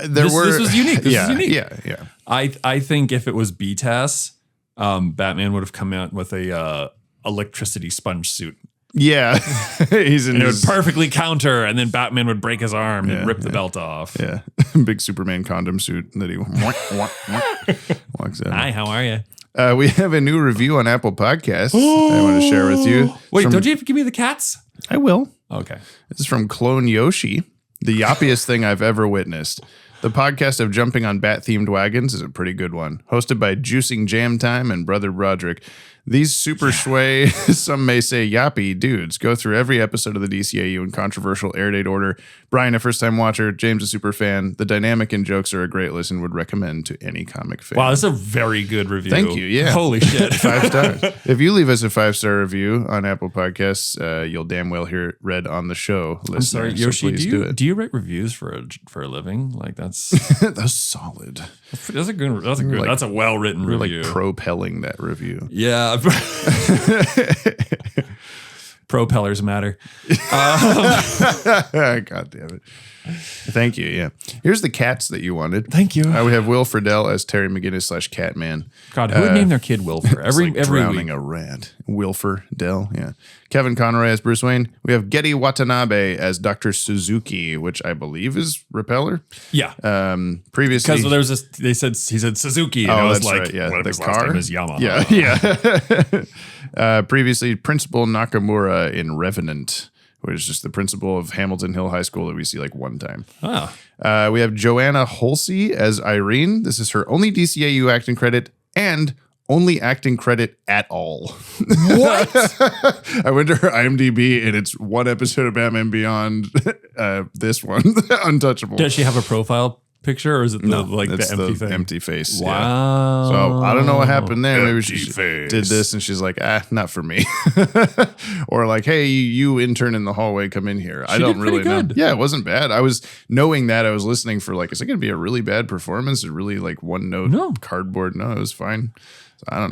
this was unique. This is unique. Yeah. I think if it was BTAS, Batman would have come out with a electricity sponge suit. Yeah. It would perfectly counter, and then Batman would break his arm and rip the belt off. Yeah. Big Superman condom suit that he walks out. Hi, how are you? We have a new review on Apple Podcasts I want to share with you. Wait, don't you have to give me the cats? I will. Okay. This is from Clone Yoshi. The yoppiest thing I've ever witnessed. The podcast of jumping on bat-themed wagons is a pretty good one. Hosted by Juicing Jam Time and Brother Broderick. These super sway, some may say yappy dudes, go through every episode of the DCAU in controversial Airdate order. Brian, a first-time watcher. James, a super fan. The dynamic and jokes are a great listen. Would recommend to any comic fan. Wow, that's a very good review. Thank you. Yeah. Holy shit. 5 stars. If you leave us a 5-star review on Apple Podcasts, you'll damn well hear it read on the show. I'm sorry, Yoshi, so do you write reviews for a living? Like that's that's solid. That's a well-written We're review. like propelling that review. Yeah. Propellers matter. God damn it. Thank you. Yeah. Here's the cats that you wanted. Thank you. We have Will Friedle as Terry McGinnis / Catman. God, who would name their kid Wilfer? Every drowning week. a rat. Wilfer Dell. Yeah. Kevin Conroy as Bruce Wayne. We have Getty Watanabe as Dr. Suzuki, which I believe is Repeller. Yeah. Previously, because there was this. He said Suzuki. And I was like, right. Yeah. What if The his car last name is Yamaha? Yeah. Previously, Principal Nakamura in Revenant, which is just the principal of Hamilton Hill High School that we see like one time. Oh. We have Joanna Holsey as Irene. This is her only DCAU acting credit and only acting credit at all. What? I went to her IMDb and it's one episode of Batman Beyond. This one, Untouchable. Does she have a profile picture, or is it the it's empty thing? empty face. Wow. Yeah. So I don't know what happened there. Maybe she face. did this and she's like, not for me. Or like, hey, you intern in the hallway, come in here. I don't did really pretty know. good. Yeah, it wasn't bad. I was knowing that I was listening for like, is it going to be a really bad performance? Or really like one note cardboard? No, it was fine. So I don't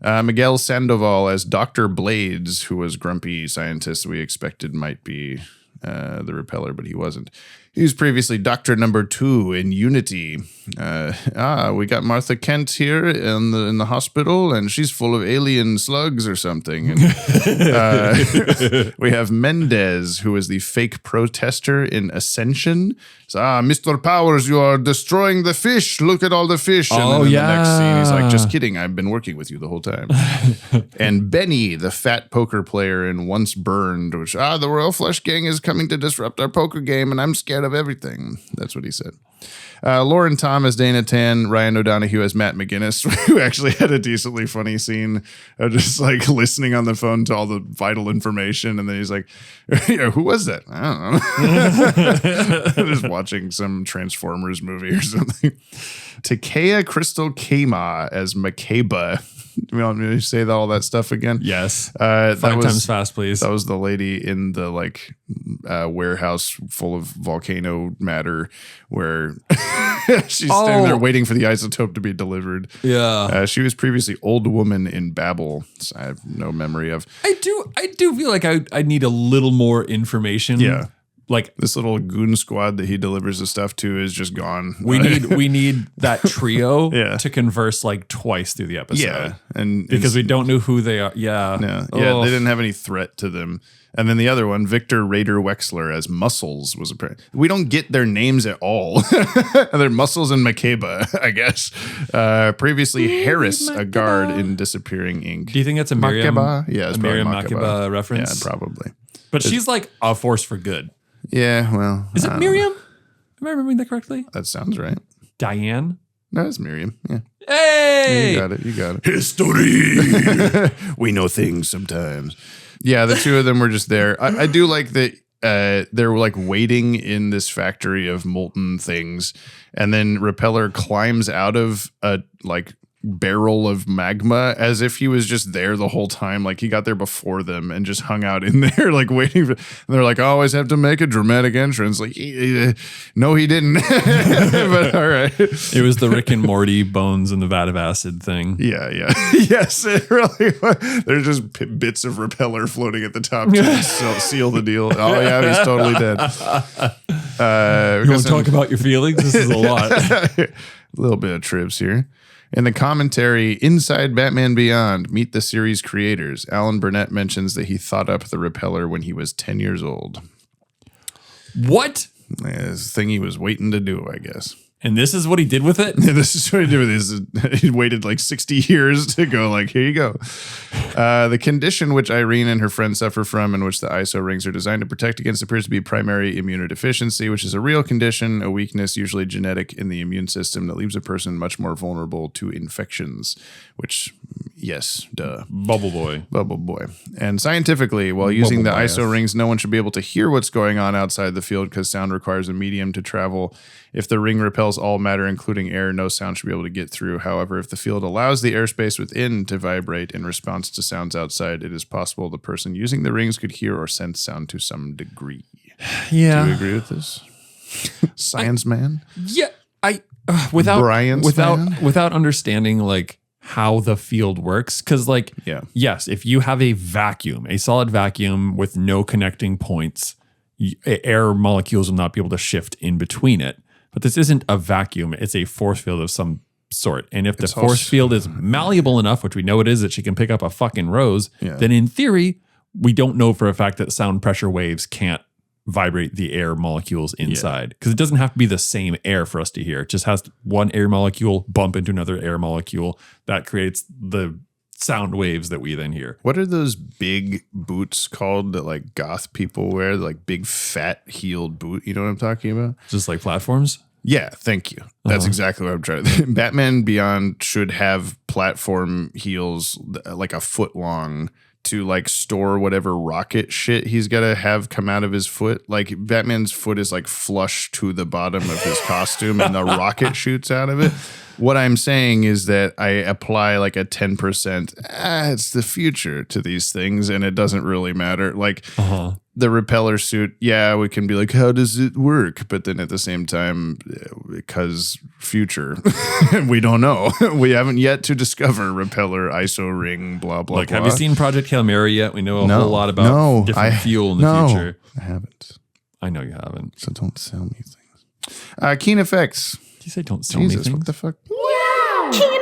know. Miguel Sandoval as Dr. Blades, who was grumpy scientist we expected might be the Repeller, but he wasn't. He was previously Doctor Number 2 in Unity. We got Martha Kent here in the hospital, and she's full of alien slugs or something. And, we have Mendez, who is the fake protester in Ascension. So, Mr. Powers, you are destroying the fish. Look at all the fish. And then in the next scene, he's like, just kidding. I've been working with you the whole time. And Benny, the fat poker player in Once Burned, which, the Royal Flush Gang is coming to disrupt our poker game, and I'm scared of everything. That's what he said. Lauren Thomas, Dana Tan, Ryan O'Donoghue as Matt McGinnis, who actually had a decently funny scene of just like listening on the phone to all the vital information. And then he's like, who was that? I don't know. Just watching some Transformers movie or something. Takea Crystal Kama as Makeba. You want me to say all that stuff again? Yes. 5 times fast, please. That was the lady in the like warehouse full of volcano matter where she's standing there waiting for the isotope to be delivered. Yeah. She was previously Old Woman in Babel. So I have no memory of. I do feel like I need a little more information. Yeah. Like this little goon squad that he delivers the stuff to is just gone. we need that trio Yeah. to converse like twice through the episode. Yeah. And Because we don't know who they are. Yeah. Yeah, they didn't have any threat to them. And then the other one, Victor Rader Wexler as Muscles, was apparent. We don't get their names at all. They're Muscles and Makeba, I guess. Previously, Harris, a guard in Disappearing Ink. Do you think it's a Miriam? Makeba? Yeah, it's a probably Miriam Makeba. Makeba reference. Yeah, probably. But she's like a force for good. Yeah, well. Is it Miriam? Am I remembering that correctly? That sounds right. Diane? No, it's Miriam. Yeah. Hey! You got it. You got it. History. We know things sometimes. Yeah, the two of them were just there. I do like that they're like waiting in this factory of molten things, and then Repeller climbs out of a like barrel of magma as if he was just there the whole time. Like he got there before them and just hung out in there like waiting for, and they're like, I always have to make a dramatic entrance. Like no he didn't. But all right, It was the Rick and Morty bones in the vat of acid thing. yeah yes, it really was. There's just bits of Repeller floating at the top to seal the deal. Oh yeah, he's totally dead. You want to talk about your feelings? This is a lot. A little bit of trips here. In the commentary, Inside Batman Beyond, Meet the Series Creators, Alan Burnett mentions that he thought up the Repeller when he was 10 years old. What? It's a thing he was waiting to do, I guess. And this is what he did with it? This is what he did with this. He waited like 60 years to go like, here you go. The condition which Irene and her friend suffer from and which the ISO rings are designed to protect against appears to be primary immunodeficiency, which is a real condition, a weakness usually genetic in the immune system that leaves a person much more vulnerable to infections, which, yes, duh. Bubble Boy. Bubble Boy. And scientifically, while using the Bubble ISO rings, no one should be able to hear what's going on outside the field because sound requires a medium to travel. If the ring repels all matter, including air, no sound should be able to get through. However, if the field allows the airspace within to vibrate in response to sounds outside, it is possible the person using the rings could hear or sense sound to some degree. Yeah. Do you agree with this? Science man? Yeah. Without understanding like how the field works. Cause like, yes, if you have a vacuum, a solid vacuum with no connecting points, air molecules will not be able to shift in between it. But this isn't a vacuum. It's a force field of some sort. And if the force field is malleable enough, which we know it is, that she can pick up a fucking rose, then in theory, we don't know for a fact that sound pressure waves can't vibrate the air molecules inside. Because it doesn't have to be the same air for us to hear. It just has one air molecule bump into another air molecule. That creates the sound waves that we then hear. What are those big boots called that like goth people wear? Like big fat heeled boot. You know what I'm talking about? Just like platforms? Yeah, thank you. That's exactly what I'm trying to. Batman Beyond should have platform heels like a foot long to like store whatever rocket shit he's got to have come out of his foot. Like Batman's foot is like flush to the bottom of his costume and the rocket shoots out of it. What I'm saying is that I apply like a 10%, it's the future to these things and it doesn't really matter. Like the Repellar suit, yeah, we can be like, how does it work? But then at the same time, because future, we don't know. We haven't yet to discover Repellar, ISO ring, blah, blah, Like, blah. have you seen Project Hail Mary yet? We know a whole lot about different fuel in the future. I haven't. I know you haven't. So don't sell me things. Keen effects. Did you say don't sell me Jesus, things? what the fuck? Keen.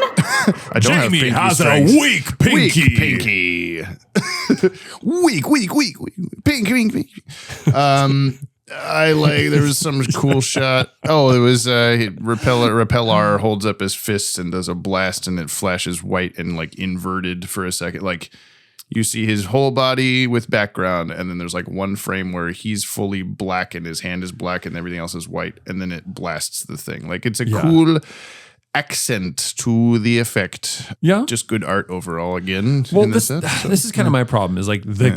I don't have Jamie pinky has strength. a weak pinky. Weak pinky. weak. Pinky. I like, there was some cool shot. Oh, it was Repellar holds up his fist and does a blast and it flashes white and like inverted for a second. Like you see his whole body with background and then there's like one frame where he's fully black and his hand is black and everything else is white and then it blasts the thing. Like it's a cool accent to the effect. Yeah. Just good art overall again. Well, in this episode. is kind of my problem is like the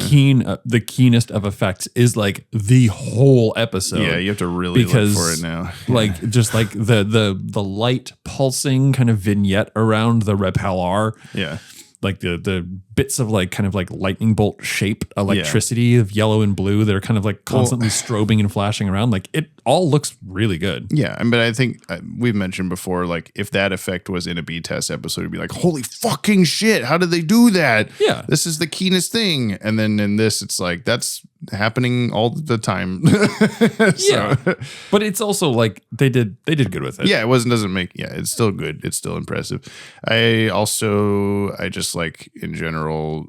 keenest of effects is like the whole episode. Yeah, you have to really look for it now. Like just like the light pulsing kind of vignette around the Repellar. Yeah. Like the bits of like kind of like lightning bolt shape electricity of yellow and blue that are kind of like constantly strobing and flashing around. Like it all looks really good. Yeah, but I think we've mentioned before, like if that effect was in a B-test episode, it'd be like, holy fucking shit, how did they do that? Yeah. This is the keenest thing. And then in this, it's like, that's happening all the time. Yeah. But it's also like they did good with it. Yeah, it's still good. It's still impressive. I just like in general,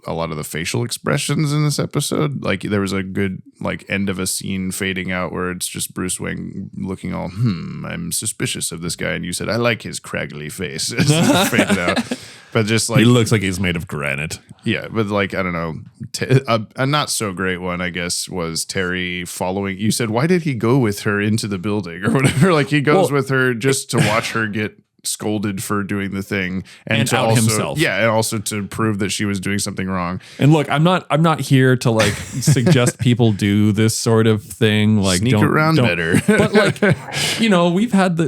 a lot of the facial expressions in this episode. Like there was a good like end of a scene fading out where it's just Bruce Wayne looking all, I'm suspicious of this guy. And you said, I like his craggly face. It's faded out. But just like, He looks like he's made of granite. yeah, but like, I don't know, a not so great one, I guess, was Terry following. You said, why did he go with her into the building or whatever? Like he goes with her just to watch her get scolded for doing the thing And to out also, himself. Yeah, and also to prove that she was doing something wrong. And look, I'm not here to like suggest people do this sort of thing. Like Sneak around better. But like, we've had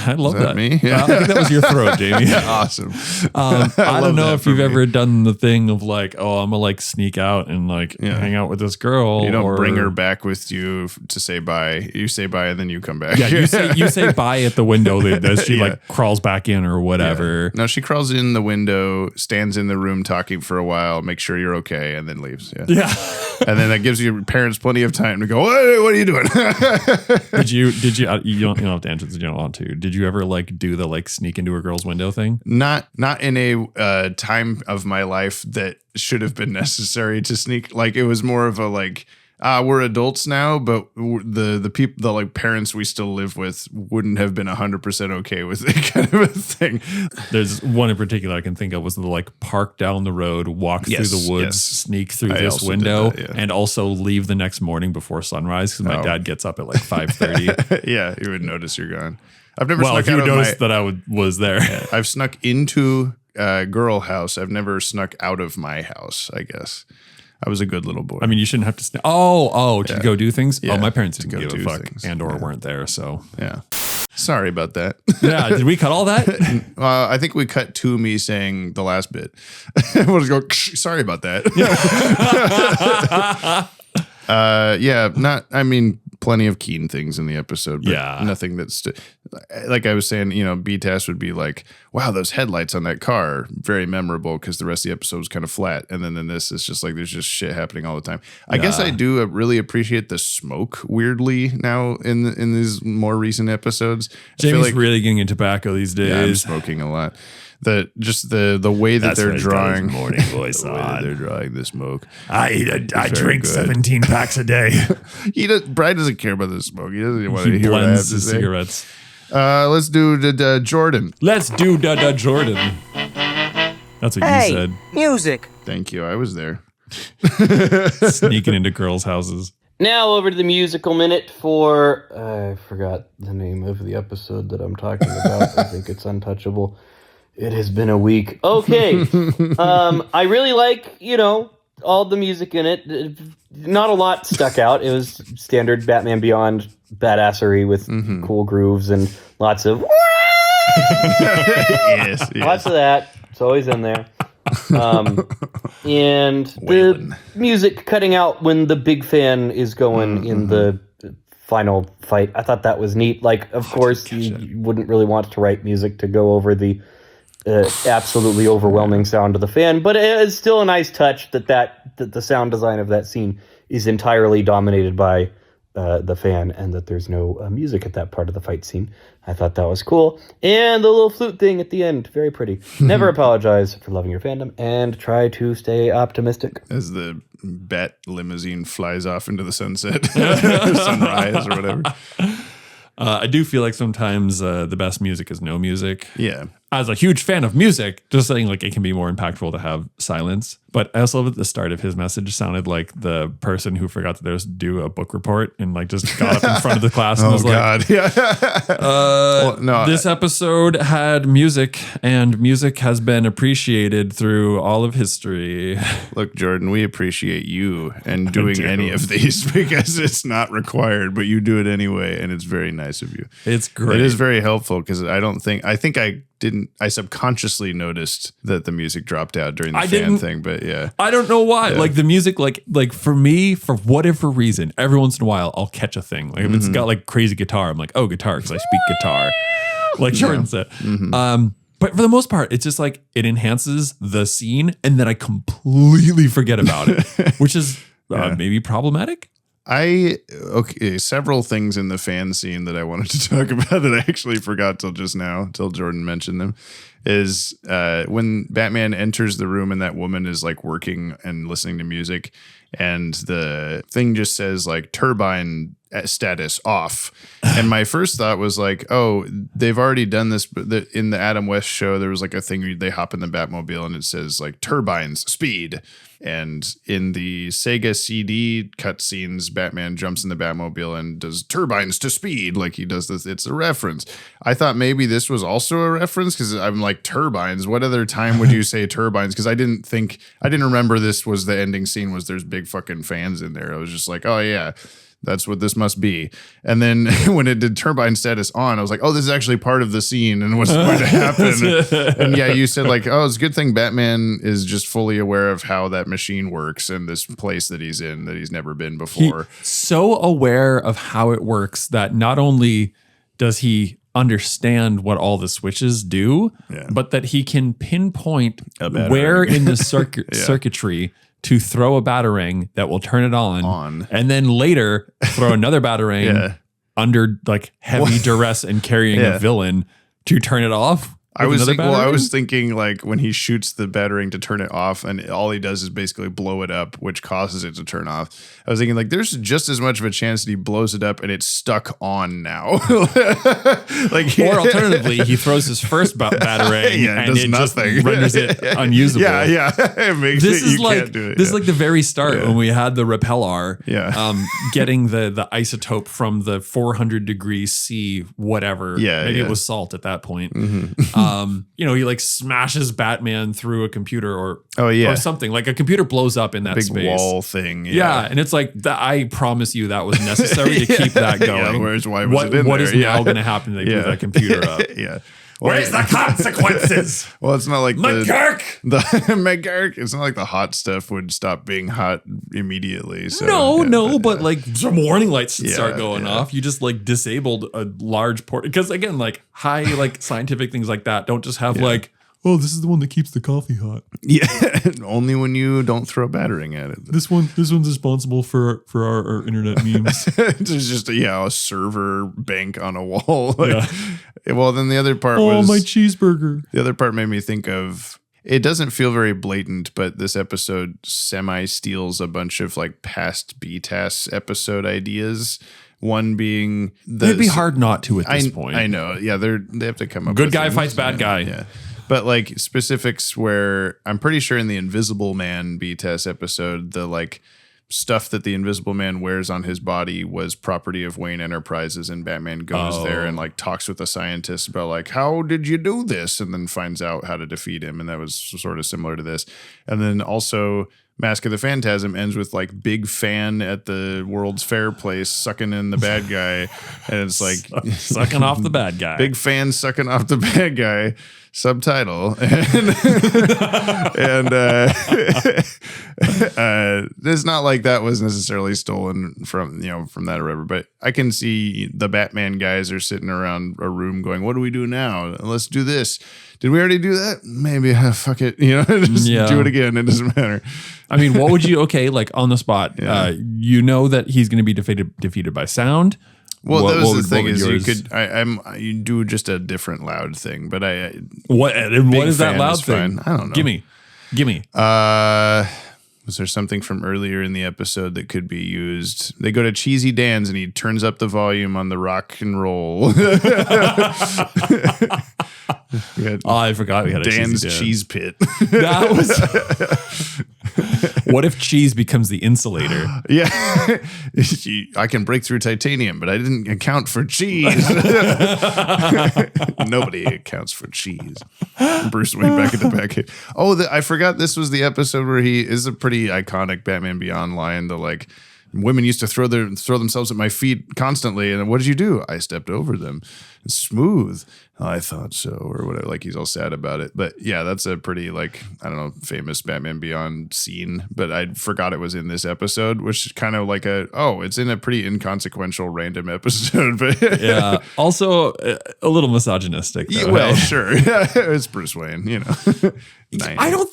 I love that. me? I think that was your throat, Jamie. Awesome. I don't love know that if for you've me. ever done the thing of like, oh, I'm gonna like sneak out and like hang out with this girl. You don't or, bring her back with you to say bye. You say bye and then you come back. Yeah, you say bye at the window as she like crawls back in or whatever. No, she crawls in the window, stands in the room talking for a while, makes sure you're okay, and then leaves. Yeah. And then that gives your parents plenty of time to go, hey, what are you doing? Did you you don't have to answer this, you don't want to. Did you ever like do the like sneak into a girl's window thing? Not in a time of my life that should have been necessary to sneak. Like it was more of a like, we're adults now, but the people, the like parents we still live with wouldn't have been 100% okay with it kind of a thing. There's one in particular I can think of was the like park down the road, walk through the woods, sneak through I this also window, did that, and also leave the next morning before sunrise because my dad gets up at like 5:30. Yeah, he would notice you're gone. I've never Well, snuck he out would of notice that I was there. I've snuck into a girl house. I've never snuck out of my house, I guess. I was a good little boy. I mean, you shouldn't have to. To go do things. Yeah, Oh, my parents to didn't go give a do fuck, things. and/or weren't there. So yeah. Sorry about that. yeah, did we cut all that? I think we cut to me saying the last bit. We'll just go, sorry about that. Plenty of keen things in the episode, but nothing that's like I was saying, B-Task would be like, wow, those headlights on that car, very memorable because the rest of the episode was kind of flat. And then in this, it's just like, there's just shit happening all the time. I guess I do really appreciate the smoke weirdly now in these more recent episodes. Jamie's really getting into tobacco these days. Yeah, I'm smoking a lot. The way that they're drawing morning voice the way that they're drawing the smoke. I drink good. 17 packs a day. Brian doesn't care about the smoke. He doesn't want to He hear what I have blends to his say. cigarettes. Let's do the Jordan. Let's do Jordan. That's what Hey, you said. music. Thank you. I was there. Sneaking into girls' houses. Now over to the musical minute for I forgot the name of the episode that I'm talking about. I think it's Untouchable. It has been a week. Okay. I really like, all the music in it. Not a lot stuck out. It was standard Batman Beyond badassery with cool grooves and lots of Yes. lots of that. It's always in there. And the music cutting out when the big fan is going in the final fight. I thought that was neat. Like, of course, you wouldn't really want to write music to go over the absolutely overwhelming sound of the fan, but it is still a nice touch that the sound design of that scene is entirely dominated by the fan, and that there's no music at that part of the fight scene. I thought that was cool. And the little flute thing at the end, very pretty. Never apologize for loving your fandom, and try to stay optimistic. As the Bat limousine flies off into the sunset, sunrise or whatever. I do feel like sometimes the best music is no music. Yeah. As a huge fan of music, just saying like it can be more impactful to have silence. But I also love at the start of his message sounded like the person who forgot that there was to do a book report and like just got up in front of the class and was like, this episode had music, and music has been appreciated through all of history. Look, Jordan, we appreciate you and doing any of these because it's not required, but you do it anyway, and it's very nice of you. It's great. It is very helpful because I subconsciously noticed that the music dropped out during the fan thing, but yeah. I don't know why. Yeah. Like the music, like for me, for whatever reason, every once in a while I'll catch a thing. Like if it's got like crazy guitar, I'm like, oh, guitar, because I speak guitar. Like Jordan said. But for the most part, it's just like it enhances the scene, and then I completely forget about it, which is maybe problematic. Several things in the fan scene that I wanted to talk about that I actually forgot till just now, till Jordan mentioned them, is when Batman enters the room and that woman is like working and listening to music, and the thing just says like turbine status off. And my first thought was like, oh, they've already done this. In the Adam West show, there was like a thing where they hop in the Batmobile and it says like turbines speed. And in the Sega CD cutscenes, Batman jumps in the Batmobile and does turbines to speed. Like he does this. It's a reference. I thought maybe this was also a reference because I'm like, turbines. What other time would you say turbines? Because I didn't remember this was the ending scene was there's big fucking fans in there. I was just like, oh yeah. That's what this must be. And then when it did turbine status on, I was like, oh, this is actually part of the scene and what's going to happen. And yeah, you said like, oh, it's a good thing Batman is just fully aware of how that machine works in this place that he's in that he's never been before. He's so aware of how it works that not only does he understand what all the switches do, but that he can pinpoint where in the circuitry to throw a batarang that will turn it on. And then later throw another batarang under like heavy duress and carrying a villain to turn it off. I was thinking like when he shoots the batarang to turn it off and all he does is basically blow it up, which causes it to turn off. I was thinking like there's just as much of a chance that he blows it up and it's stuck on now. Or alternatively, he throws his first batarang and it just renders it unusable. It makes this it, is you like can't do it. This is like the very start when we had the Repellar getting the isotope from the 400 degrees C whatever. Maybe it was salt at that point. He like smashes Batman through a computer or something. Like a computer blows up in that big space. Wall thing. Yeah, and it's like I promise you that was necessary to keep that going. Why was it in what there? is now going to happen to blew that computer up? Where's the consequences? Well, it's not like McGurk. It's not like the hot stuff would stop being hot immediately. So, but like some warning lights start going off. You just like disabled a large port because again, like high like scientific things like that don't just have like, oh, this is the one that keeps the coffee hot. Yeah, only when you don't throw a batarang at it. This one's responsible for our internet memes. It's just a server bank on a wall. Well, then the other part was my cheeseburger. The other part made me think of. It doesn't feel very blatant, but this episode semi-steals a bunch of like past BTAS episode ideas. One being it'd be hard not to at this point. I know. Yeah, they have to come up. Good with guy things. fights bad guy. Yeah. But like specifics where I'm pretty sure in the Invisible Man B-Test episode, the like stuff that the Invisible Man wears on his body was property of Wayne Enterprises, and Batman goes there and like talks with the scientist about like, how did you do this? And then finds out how to defeat him. And that was sort of similar to this. And then also Mask of the Phantasm ends with like big fan at the World's Fair place sucking in the bad guy. And it's like sucking off the bad guy. Big fan sucking off the bad guy. Subtitle. And it's not like that was necessarily stolen from that or whatever, but I can see the Batman guys are sitting around a room going, what do we do now? Let's do this. Did we already do that? Maybe. Fuck it. Just do it again. It doesn't matter. I mean, what would you, like on the spot, you know that he's going to be defeated by sound. Well, that was the thing is you could you do just a different loud thing, but what is that loud thing? I don't know. Gimme. Was there something from earlier in the episode that could be used? They go to Cheesy Dan's and he turns up the volume on the rock and roll. I forgot we had a Dan's Cheesy Dan. Cheese Pit. That was. What if cheese becomes the insulator? Yeah. I can break through titanium, but I didn't account for cheese. Nobody accounts for cheese. Bruce Wayne back at the Batcave. Oh, I forgot this was the episode where he is a pretty iconic Batman Beyond line. The like, women used to throw themselves at my feet constantly. And what did you do? I stepped over them. It's smooth. I thought so, or whatever. Like he's all sad about it. But yeah, that's a pretty famous Batman Beyond scene. But I forgot it was in this episode, which is kind of like it's in a pretty inconsequential random episode. But yeah, also a little misogynistic. Though, well, sure. It's Bruce Wayne, Nice.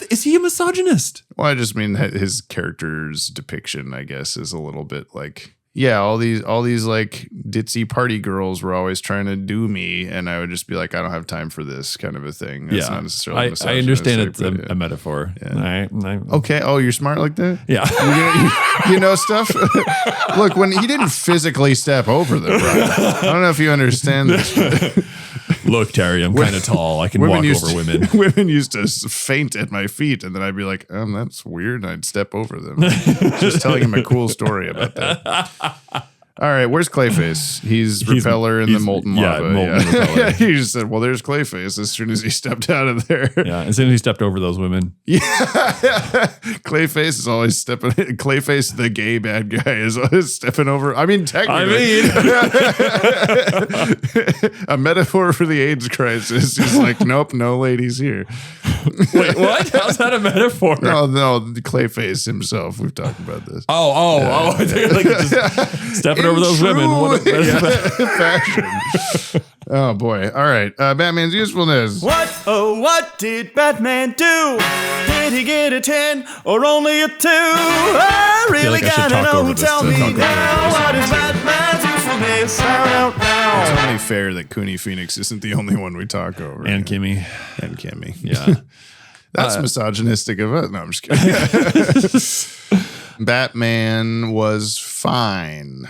Is he a misogynist? Well, I just mean his character's depiction, I guess, is a little bit like, yeah, all these like ditzy party girls were always trying to do me, and I would just be like, I don't have time for this kind of a thing. That's not necessarily I understand it's a metaphor. Yeah. Okay. Oh, you're smart like that? Yeah. You know stuff? Look, when he didn't physically step over them, right? I don't know if you understand this. Look, Terry, I'm kind of tall. I can walk over women. Women used to faint at my feet, and then I'd be like, that's weird, and I'd step over them. Just telling him a cool story about that. All right, where's Clayface? He's Repellar in the molten lava. Repellar. He just said, well, there's Clayface as soon as he stepped out of there. Yeah, as soon as he stepped over those women. Yeah. Clayface is always stepping. Clayface, the gay bad guy, is always stepping over. I mean, technically. A metaphor for the AIDS crisis. He's like, nope, no ladies here. Wait, what? How's that a metaphor? No, the Clayface himself. We've talked about this. Oh. They're like just stepping over those women. What fashion. Oh, boy. All right. Batman's usefulness. What did Batman do? Did he get a 10 or only a 2? I really gotta know. Tell me now. What is Batman's usefulness? Now. It's only fair that Cooney Phoenix isn't the only one we talk over. And Kimmy. Yeah. That's misogynistic of it. No, I'm just kidding. Batman was fine.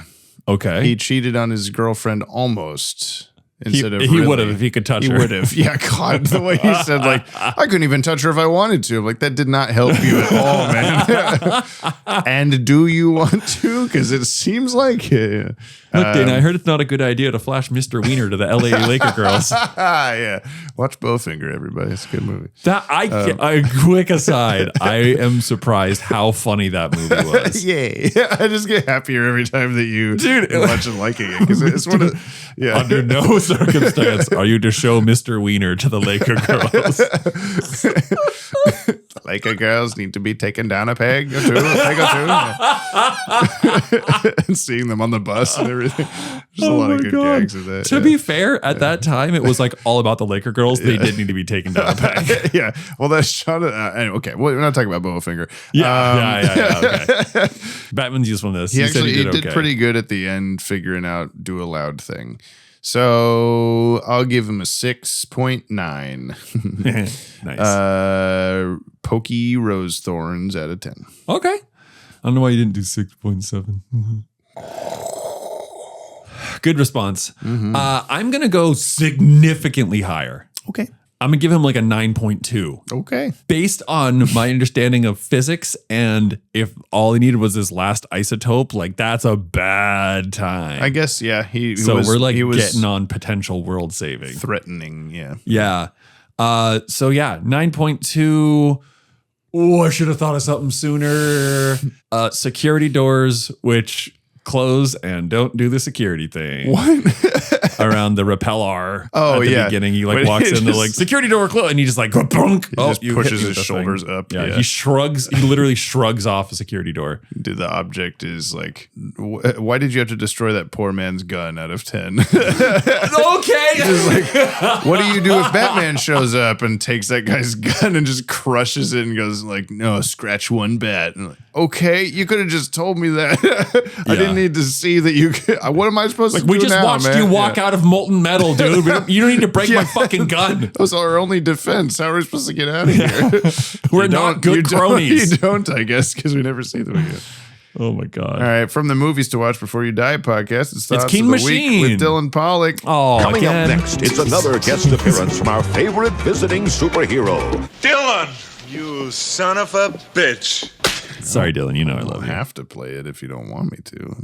Okay. He cheated on his girlfriend almost. He would have if he could touch her. He would have. Yeah, God, the way he said, like, I couldn't even touch her if I wanted to. Like, that did not help you at all, man. And do you want to? Because it seems like it. Look, Dana, I heard it's not a good idea to flash Mr. Wiener to the LA Laker girls. Yeah. Watch Bowfinger, everybody. It's a good movie. A quick aside, I am surprised how funny that movie was. Yeah. I just get happier every time that you watch it liking it. Because it's one of, Under no circumstance are you to show Mr. Wiener to the Laker girls. The Laker girls need to be taken down a peg or two. And seeing them on the bus and everything. There's a lot of good gags in that. To be fair, at that time, it was like all about the Laker girls. They did need to be taken down a peg. Yeah. Well, that's shot anyway, okay. Well, we're not talking about Bowfinger. Okay. Batman's usefulness. He did pretty good at the end figuring out do a loud thing. So I'll give him a 6.9. Nice. Pokey rose thorns out of 10. Okay. I don't know why you didn't do 6.7. Good response. Mm-hmm. I'm going to go significantly higher. Okay. I'm going to give him like a 9.2. Okay. Based on my understanding of physics, and if all he needed was this last isotope, like that's a bad time. I guess, yeah. He we're like he was getting on potential world saving. threatening, yeah. Yeah. 9.2. Oh, I should have thought of something sooner. Security doors, which close and don't do the security thing. What? Around the Repellar. Oh, at the yeah. beginning, he like But walks he in, just- like security door close, and he just like brunk. He just you pushes hit me his with the shoulders thing. up. Yeah, Yeah. he shrugs. He literally shrugs off a security door. The object is like, why did you have to destroy that poor man's gun out of 10? Okay. What do you do if Batman shows up and takes that guy's gun and just crushes it and goes like, no, scratch one bat? And like, okay, you could have just told me that. I didn't need to see that you could. What am I supposed to do We just now, watched man? you walk out of molten metal, dude. You don't need to break my fucking gun. That was our only defense. How are we supposed to get out of here? We're You not don't- good you don't- cronies. You don't, I guess, because we never see them again. Oh my god. All right, from the Movies to Watch Before You Die podcast, it's Thoughts Keen of the Machine. Week with Dylan Pollock. Oh, Coming again. up next, it's another guest appearance from our favorite visiting superhero. Dylan, you son of a bitch. Sorry, Dylan. You know I I love don't you. have to play it if you don't want me to.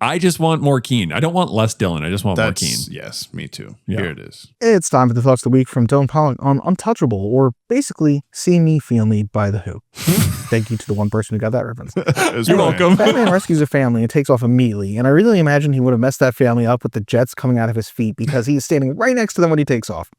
I just want more Keen. I don't want less Dylan. I just want more Keen. Yes, me too. Yeah. Here it is. It's time for the Thoughts of the Week from Dylan Pollock on Untouchable, or basically See Me, Feel Me by The Who. Thank you to the one person who got that reference. You're welcome. Batman rescues a family and takes off immediately, and I really imagine he would have messed that family up with the jets coming out of his feet because he's standing right next to them when he takes off.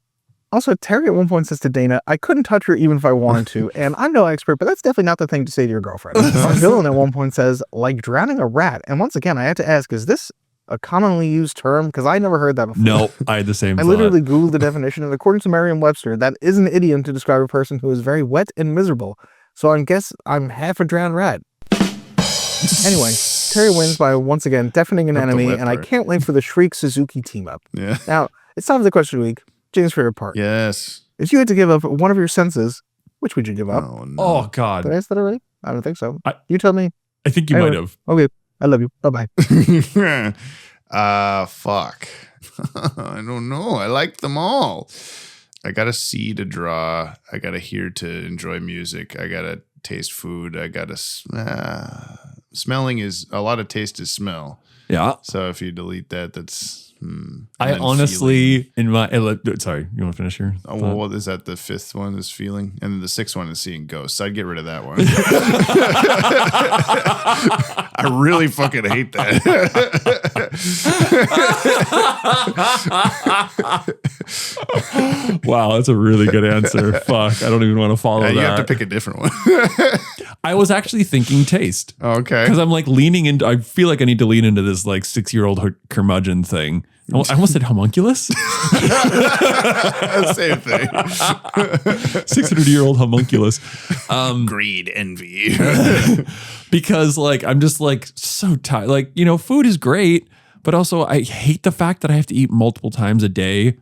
Also, Terry at one point says to Dana, I couldn't touch her even if I wanted to, and I'm no expert, but that's definitely not the thing to say to your girlfriend. Villain at one point says, like drowning a rat, and once again, I had to ask, is this a commonly used term? Because I never heard that before. No, I had the same I thought. literally Googled the definition, and according to Merriam-Webster, that is an idiom to describe a person who is very wet and miserable. So I guess I'm half a drowned rat. Anyway, Terry wins by once again deafening an Not the enemy, wet and I part. can't wait for the Shriek Suzuki team up. Yeah. Now, it's time for the question of the week. James' favorite part. Yes. If you had to give up one of your senses, which would you give up? Oh, no. Oh God. Did I ask that already? I don't think so. I- You tell me. I think you Anyway. might have. Okay. I love you. Bye-bye. Fuck. I don't know. I like them all. I got to see to draw. I got to hear to enjoy music. I got to taste food. I got to smelling is a lot of taste is smell. Yeah. So if you delete that, that's. I And then honestly, in my sorry, you want to finish here? Oh, well, what is that? The fifth one is feeling, and then the sixth one is seeing ghosts. I'd get rid of that one. I really fucking hate that. Wow, that's a really good answer. Fuck, I don't even want to follow that. You have to pick a different one. I was actually thinking taste. Okay. Because I'm like leaning into, I feel like I need to lean into this like 6-year-old curmudgeon thing. I almost said homunculus. Same thing. 600-year-old homunculus. Greed, envy. Because like, I'm just like so tired. Like, you know, food is great, but also I hate the fact that I have to eat multiple times a day,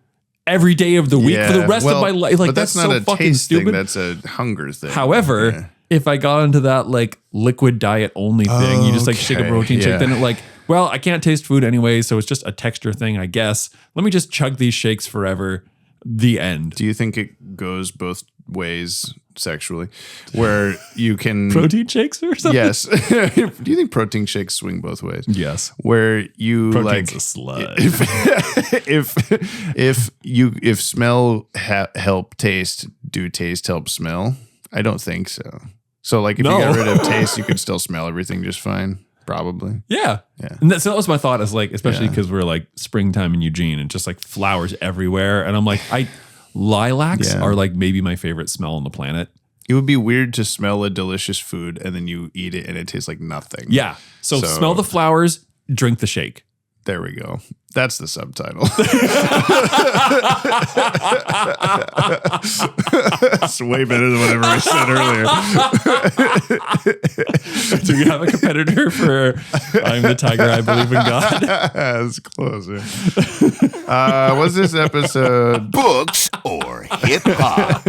every day of the week for the rest of my life. Like, but that's not so a fucking taste stupid. thing. That's a hunger thing. However, Yeah. if I got into that like liquid diet only thing, you just like shake a Okay, protein yeah. shake, then it like, well, I can't taste food anyway, so it's just a texture thing, I guess. Let me just chug these shakes forever. The end. Do you think it goes both ways sexually, where you can Protein shakes or something? Yes. Do you think protein shakes swing both ways? Yes. Where you Protein's like a slut. if smell help taste, do taste help smell? I don't think so. So like if No. you got rid of taste, you could still smell everything just fine. Probably. Yeah. Yeah. And so that was my thought, is like, especially Yeah. because we're like springtime in Eugene and just like flowers everywhere. And I'm like, lilacs Yeah. are like maybe my favorite smell on the planet. It would be weird to smell a delicious food and then you eat it and it tastes like nothing. Yeah. So smell the flowers, drink the shake. There we go. That's the subtitle. It's way better than whatever I said earlier. Do we have a competitor for I'm the Tiger, I Believe in God? That's closer. What's this episode? Books or hip hop?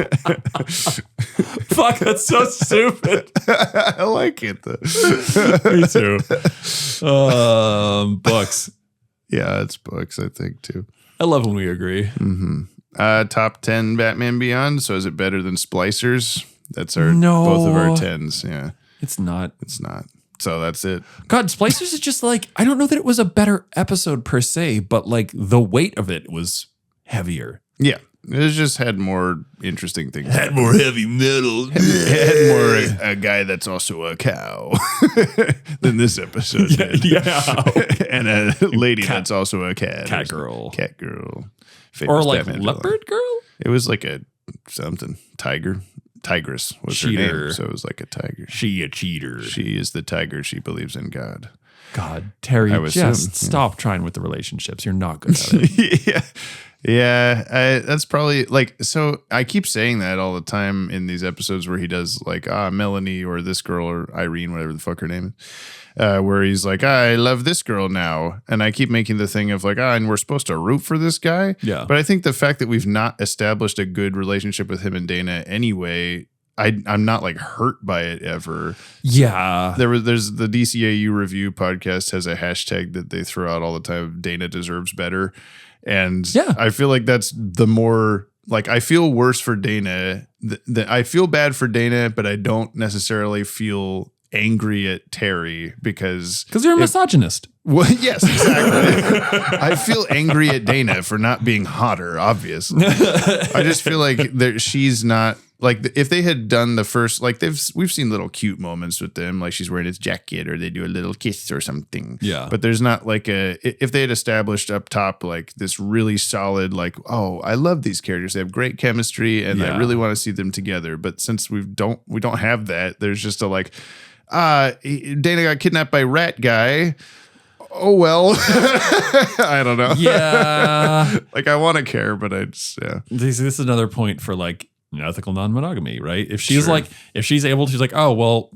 Fuck, that's so stupid. I like it though. Me too. Books. Yeah, it's books, I think too. I love when we agree. top 10 Batman Beyond. So is it better than Splicers? That's our both of our 10s. Yeah. It's not. It's not. So that's it. God, Splicers is just like, I don't know that it was a better episode per se, but like the weight of it was heavier. Yeah. It just had more interesting things. Had more heavy metal. Had more a guy that's also a cow than this episode did. Yeah. And a lady that's also a cat. Cat girl. Cat girl. Or like Batman leopard villain. girl? It was like a something. Tigress was her name. So it was like a tiger. She a cheater. She is the tiger. She believes in God. God, Terry, just stop trying with the relationships. You're not good at it. Yeah. Yeah, that's probably like, so I keep saying that all the time in these episodes where he does like, Melanie or this girl or Irene, whatever the fuck her name is, where he's like, I love this girl now. And I keep making the thing of like, and we're supposed to root for this guy. Yeah. But I think the fact that we've not established a good relationship with him and Dana anyway, I'm not like hurt by it ever. Yeah. There's the DCAU review podcast has a hashtag that they throw out all the time. Dana deserves better. And I feel like that's the more like, I feel worse for Dana. I feel bad for Dana, but I don't necessarily feel angry at Terry because you're a misogynist. Well, yes, exactly. I feel angry at Dana for not being hotter, obviously. I just feel like she's not like, if they had done the first, like we've seen little cute moments with them, like she's wearing his jacket or they do a little kiss or something. Yeah. But there's not like if they had established up top like this really solid, like, oh, I love these characters. They have great chemistry and I really want to see them together. But since we don't have that, there's just a like, Dana got kidnapped by rat guy. Oh, well, I don't know. Yeah. Like I want to care, but I just, This is another point for like ethical non-monogamy, right? If she's like, if she's able to, she's like, oh, well,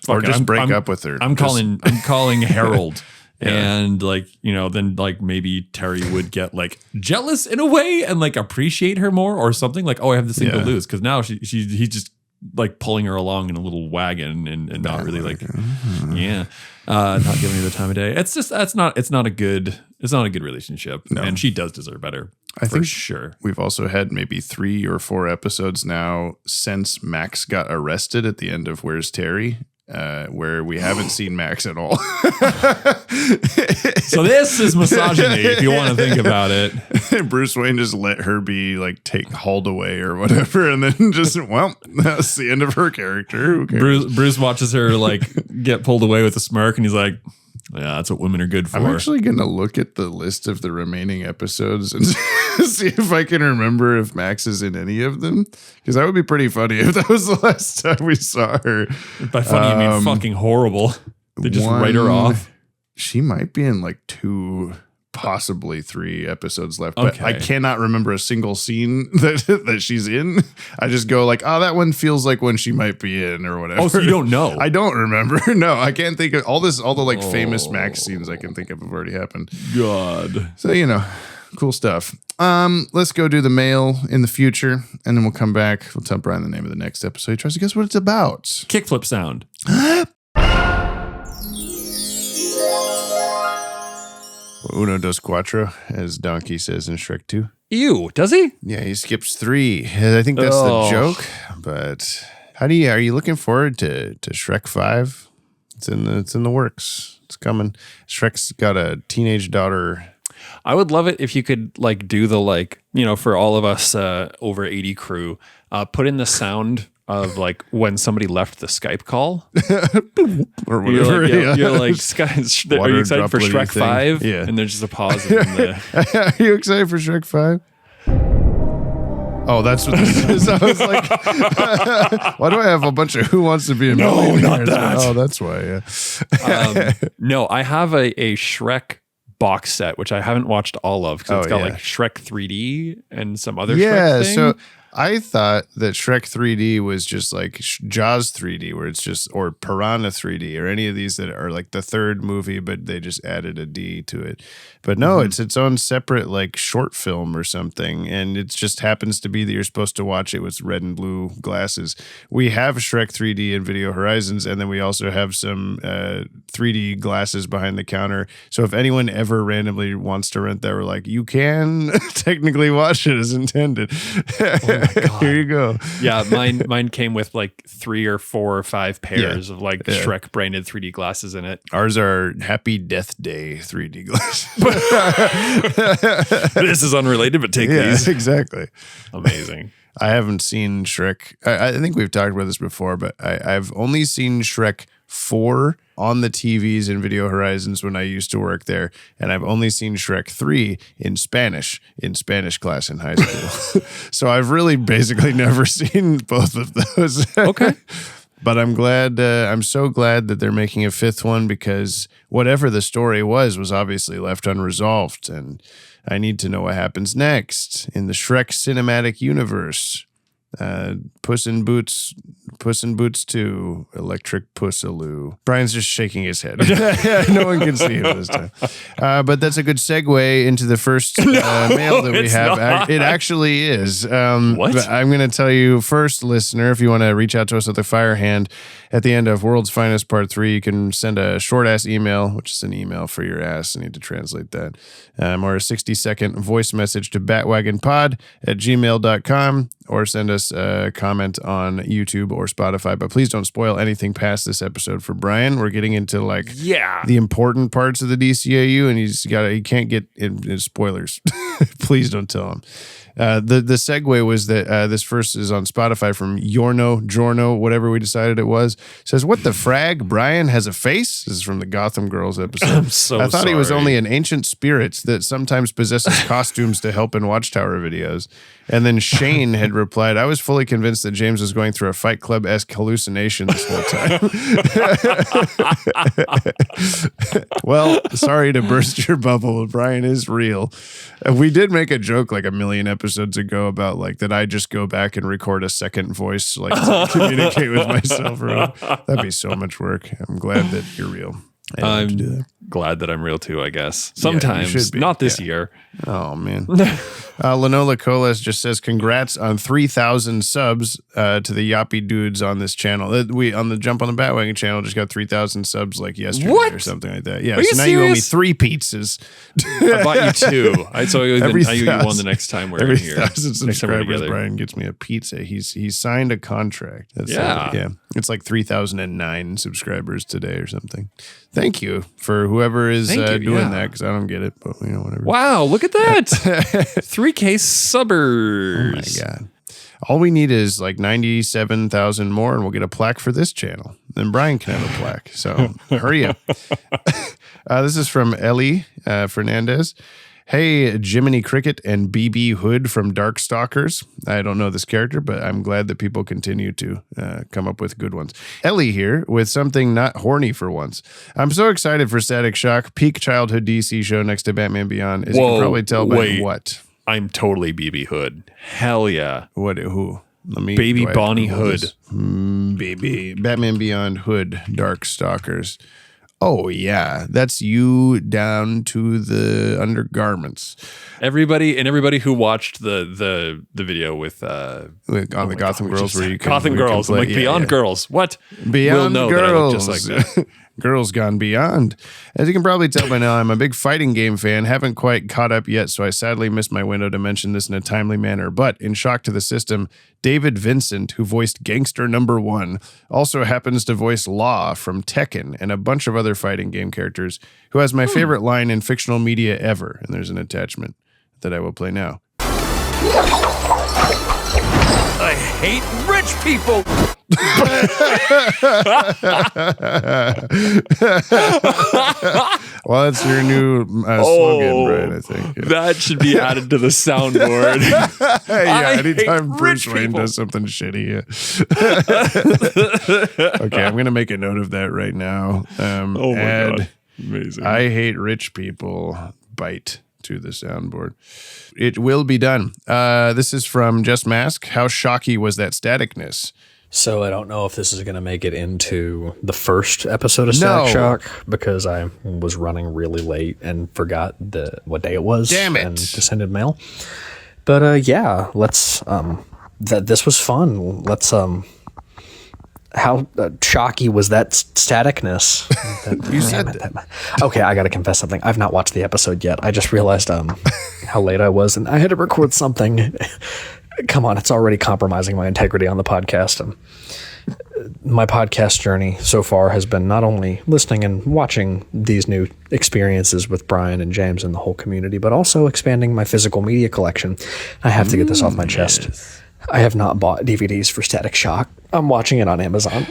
or just break up with her. I'm calling Harold. And like, then like maybe Terry would get like jealous in a way and like appreciate her more or something like, oh, I have this thing to lose. Cause now he's just like pulling her along in a little wagon and not really like, not giving her the time of day. It's just, it's not a good relationship. No. And she does deserve better. I think sure. We've also had maybe 3 or 4 episodes now since Max got arrested at the end of Where's Terry? Where we haven't seen Max at all. So this is misogyny, if you want to think about it. Bruce Wayne just let her be like hauled away or whatever, and then just that's the end of her character. Who cares? Bruce watches her like get pulled away with a smirk, and he's like, "Yeah, that's what women are good for." I'm actually gonna look at the list of the remaining episodes and see if I can remember if Max is in any of them, because that would be pretty funny if that was the last time we saw her. By funny, I mean fucking horrible. They just write her off. She might be in like 2, possibly 3 episodes left, but I cannot remember a single scene that she's in. I just go like, oh, that one feels like one she might be in or whatever. Oh, so you don't know? I don't remember. No, I can't think of all the like famous Max scenes I can think of have already happened. God. So, cool stuff. Let's go do the mail in the future, and then we'll come back. We'll tell Brian the name of the next episode. He tries to guess what it's about. Kickflip sound. Uno dos cuatro, as Donkey says in Shrek 2. Ew, does he? Yeah, he skips 3. I think that's the joke. But are you looking forward to Shrek 5? It's in the works. It's coming. Shrek's got a teenage daughter. I would love it if you could like do the for all of us over 80 crew, put in the sound of like when somebody left the Skype call or whatever. You're like, are you excited for Shrek 5? Yeah. And there's just a pause. Are you excited for Shrek 5? Oh, that's what this is. I was like, why do I have a bunch of Who Wants to Be a Millionaire? No, not that. Oh, that's why. Yeah. No, I have a Shrek box set, which I haven't watched all of because it's got like Shrek 3D and some other Shrek thing. So I thought that Shrek 3D was just like Jaws 3D, where it's just, or Piranha 3D, or any of these that are like the third movie, but they just added a D to it. But no, it's its own separate like short film or something, and it just happens to be that you're supposed to watch it with red and blue glasses. We have Shrek 3D in Video Horizons, and then we also have some 3D glasses behind the counter. So if anyone ever randomly wants to rent that, we're like, you can technically watch it as intended. Here you go. Yeah, mine came with like 3 or 4 or 5 pairs of like Shrek branded 3D glasses in it. Ours are Happy Death Day 3D glasses. This is unrelated, but take these. Exactly. Amazing. I haven't seen Shrek. I think we've talked about this before, but I've only seen Shrek 4 on the TVs in Video Horizons when I used to work there, and I've only seen Shrek 3 in Spanish class in high school. So I've really basically never seen both of those. Okay. But I'm glad. I'm so glad that they're making a 5th one, because whatever the story was obviously left unresolved, and I need to know what happens next in the Shrek cinematic universe. Puss in Boots 2, Electric Pussaloo. Brian's just shaking his head. No one can see him this time. But that's a good segue into the first mail that we have. It actually is. What? But I'm going to tell you first, listener, if you want to reach out to us with a fire hand at the end of World's Finest Part 3, you can send a short-ass email, which is an email for your ass. I need to translate that. Or a 60-second voice message to batwagonpod@gmail.com, or send us a comment on YouTube or Spotify. But please don't spoil anything past this episode for Brian. We're getting into the important parts of the DCAU, and he can't get in spoilers. Please don't tell him. The segue was that this first is on Spotify from Jorno, whatever we decided it was. Says, what the frag? Brian has a face? This is from the Gotham Girls episode. I'm so I thought sorry. he was only an ancient spirit that sometimes possesses costumes to help in Watchtower videos. And then Shane had replied, I was fully convinced that James was going through a Fight Club-esque hallucination this whole time. Well, sorry to burst your bubble, but Brian is real. We did make a joke like a million episodes ago about like that I just go back and record a second voice like to communicate with myself. That'd be so much work. I'm glad that you're real. I'm glad that I'm real too, I guess. Sometimes, you should be. not this year. Oh, man. Lenola Colas just says, congrats on 3,000 subs to the Yoppie dudes on this channel. We, on the Jump on the Bat-Wagon channel, just got 3,000 subs like yesterday or something like that. Yeah, Are you so now serious? you owe me 3 pizzas. I bought you 2. I owe you one the next time we're in here. Every 1,000 Next time we're subscribers, together. Brian gets me a pizza. He's signed a contract. That's yeah. It's like 3,009 subscribers today or something. Thank you for whoever is doing that, because I don't get it, but whatever. Wow, look at that. 3K subbers. Oh my God. All we need is like 97,000 more, and we'll get a plaque for this channel. Then Brian can have a plaque. So hurry up. This is from Ellie Fernandez. Hey, Jiminy Cricket and BB Hood from Darkstalkers. I don't know this character, but I'm glad that people continue to come up with good ones. Ellie here with something not horny for once. I'm so excited for Static Shock, peak childhood DC show next to Batman Beyond. As you can probably tell by what. I'm totally BB Hood. Hell yeah. Who? Baby Bonnie Hood. Baby Batman Beyond Hood, Darkstalkers. Oh yeah, that's you down to the undergarments. Everybody who watched the video with on the Gotham Girls, where you can, Gotham Girls, I'm like Beyond Girls. What? Beyond We'll know Girls, that I look just like that. Girls Gone Beyond. As you can probably tell by now, I'm a big fighting game fan. Haven't quite caught up yet, so I sadly missed my window to mention this in a timely manner. But in shock to the system, David Vincent, who voiced Gangster Number 1, also happens to voice Law from Tekken and a bunch of other fighting game characters, who has my favorite line in fictional media ever. And there's an attachment that I will play now. I hate rich people. Well, that's your new slogan, Brian, I think. Yeah. That should be added to the soundboard. Anytime Bruce Wayne does something shitty. Yeah. Okay, I'm going to make a note of that right now. Oh my God. Amazing. I hate rich people. Bite to the soundboard. It will be done. This is from Just Mask. How shocky was that staticness? So I don't know if this is going to make it into the first episode of Static Shock because I was running really late and forgot what day it was. Damn it. And descended mail. But yeah, let's this was fun. Let's how shocky was that staticness? You said that. Okay, I got to confess something. I've not watched the episode yet. I just realized how late I was and I had to record something. Come on, it's already compromising my integrity on the podcast. My podcast journey so far has been not only listening and watching these new experiences with Brian and James and the whole community, but also expanding my physical media collection. I have to get this off my chest. Yes. I have not bought DVDs for Static Shock. I'm watching it on Amazon.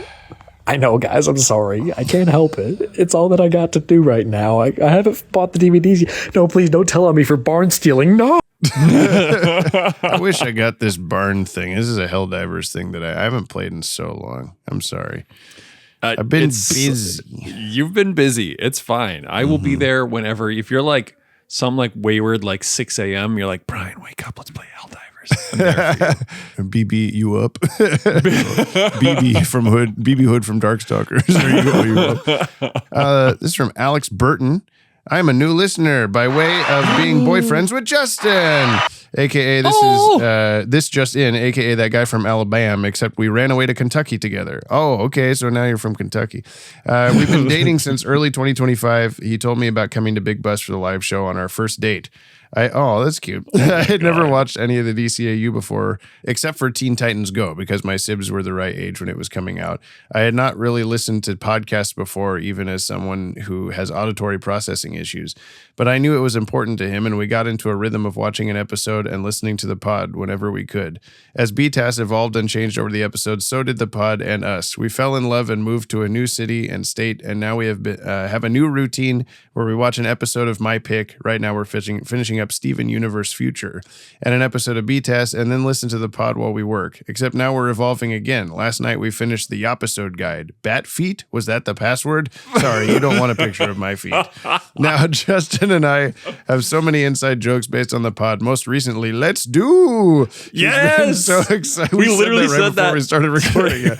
I know, guys, I'm sorry. I can't help it. It's all that I got to do right now. I haven't bought the DVDs yet. No, please don't tell on me for barn stealing. No! I wish I got this barn thing. This is a Helldivers thing that I haven't played in so long. I'm sorry. I've been busy. You've been busy. It's fine. I will be there whenever. If you're like some like wayward like 6 a.m., you're like, Brian, wake up. Let's play Helldivers. I'm there for you. BB you up. BB from Hood. BB Hood from Darkstalkers. This is from Alex Burton. I'm a new listener by way of being boyfriends with Justin, aka this just in, aka that guy from Alabama, except we ran away to Kentucky together. Oh, okay, so now you're from Kentucky. We've been dating since early 2025. He told me about coming to Big Bus for the live show on our first date. That's cute. I had never watched any of the DCAU before, except for Teen Titans Go, because my sibs were the right age when it was coming out. I had not really listened to podcasts before, even as someone who has auditory processing issues. But I knew it was important to him, and we got into a rhythm of watching an episode and listening to the pod whenever we could. As BTAS evolved and changed over the episodes, so did the pod and us. We fell in love and moved to a new city and state, and now we have a new routine where we watch an episode of my pick. Right now we're finishing up Steven Universe Future and an episode of BTAS, and then listen to the pod while we work. Except now we're evolving again. Last night we finished the Yopisode guide. Bat feet? Was that the password? Sorry, you don't want a picture of my feet. Now Justin and I have so many inside jokes based on the pod. Most recently, let's do. Yes, so excited. We literally said that before we started recording it.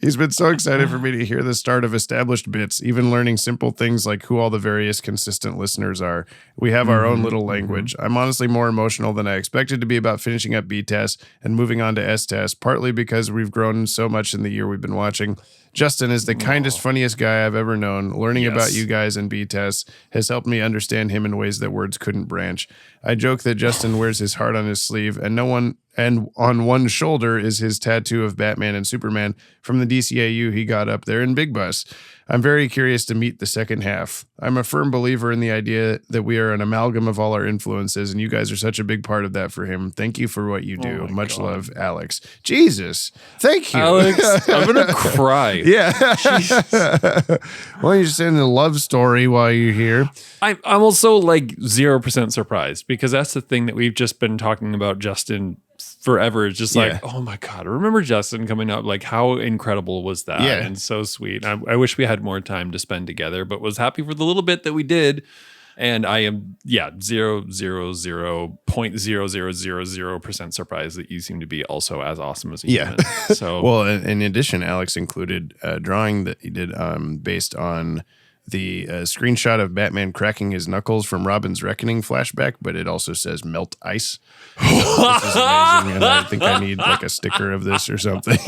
He's been so excited for me to hear the start of established bits, even learning simple things like who all the various consistent listeners are. We have our own little language. I'm honestly more emotional than I expected to be about finishing up B-Test and moving on to S-Test, partly because we've grown so much in the year we've been watching. Justin is the kindest, funniest guy I've ever known. Learning about you guys and B-Test has helped me understand him in ways that words couldn't branch. I joke that Justin wears his heart on his sleeve, and on one shoulder is his tattoo of Batman and Superman from the DCAU he got up there in Big Bus. I'm very curious to meet the second half. I'm a firm believer in the idea that we are an amalgam of all our influences, and you guys are such a big part of that for him. Thank you for what you do. Much love, Alex. Jesus. Thank you. Alex, I'm going to cry. Yeah. Why don't you send a love story while you're here? I'm also like 0% surprised because that's the thing that we've just been talking about Justin forever. It's just like, oh my God, remember Justin coming up? Like, how incredible was that? Yeah. And so sweet. I wish we had more time to spend together, but was happy for the little bit that we did. And I am, 0.0000% surprised that you seem to be also as awesome as a human. So, well, in addition, Alex included a drawing that he did based on the screenshot of Batman cracking his knuckles from Robin's Reckoning flashback, but it also says melt ice. This is amazing, and I think I need like a sticker of this or something.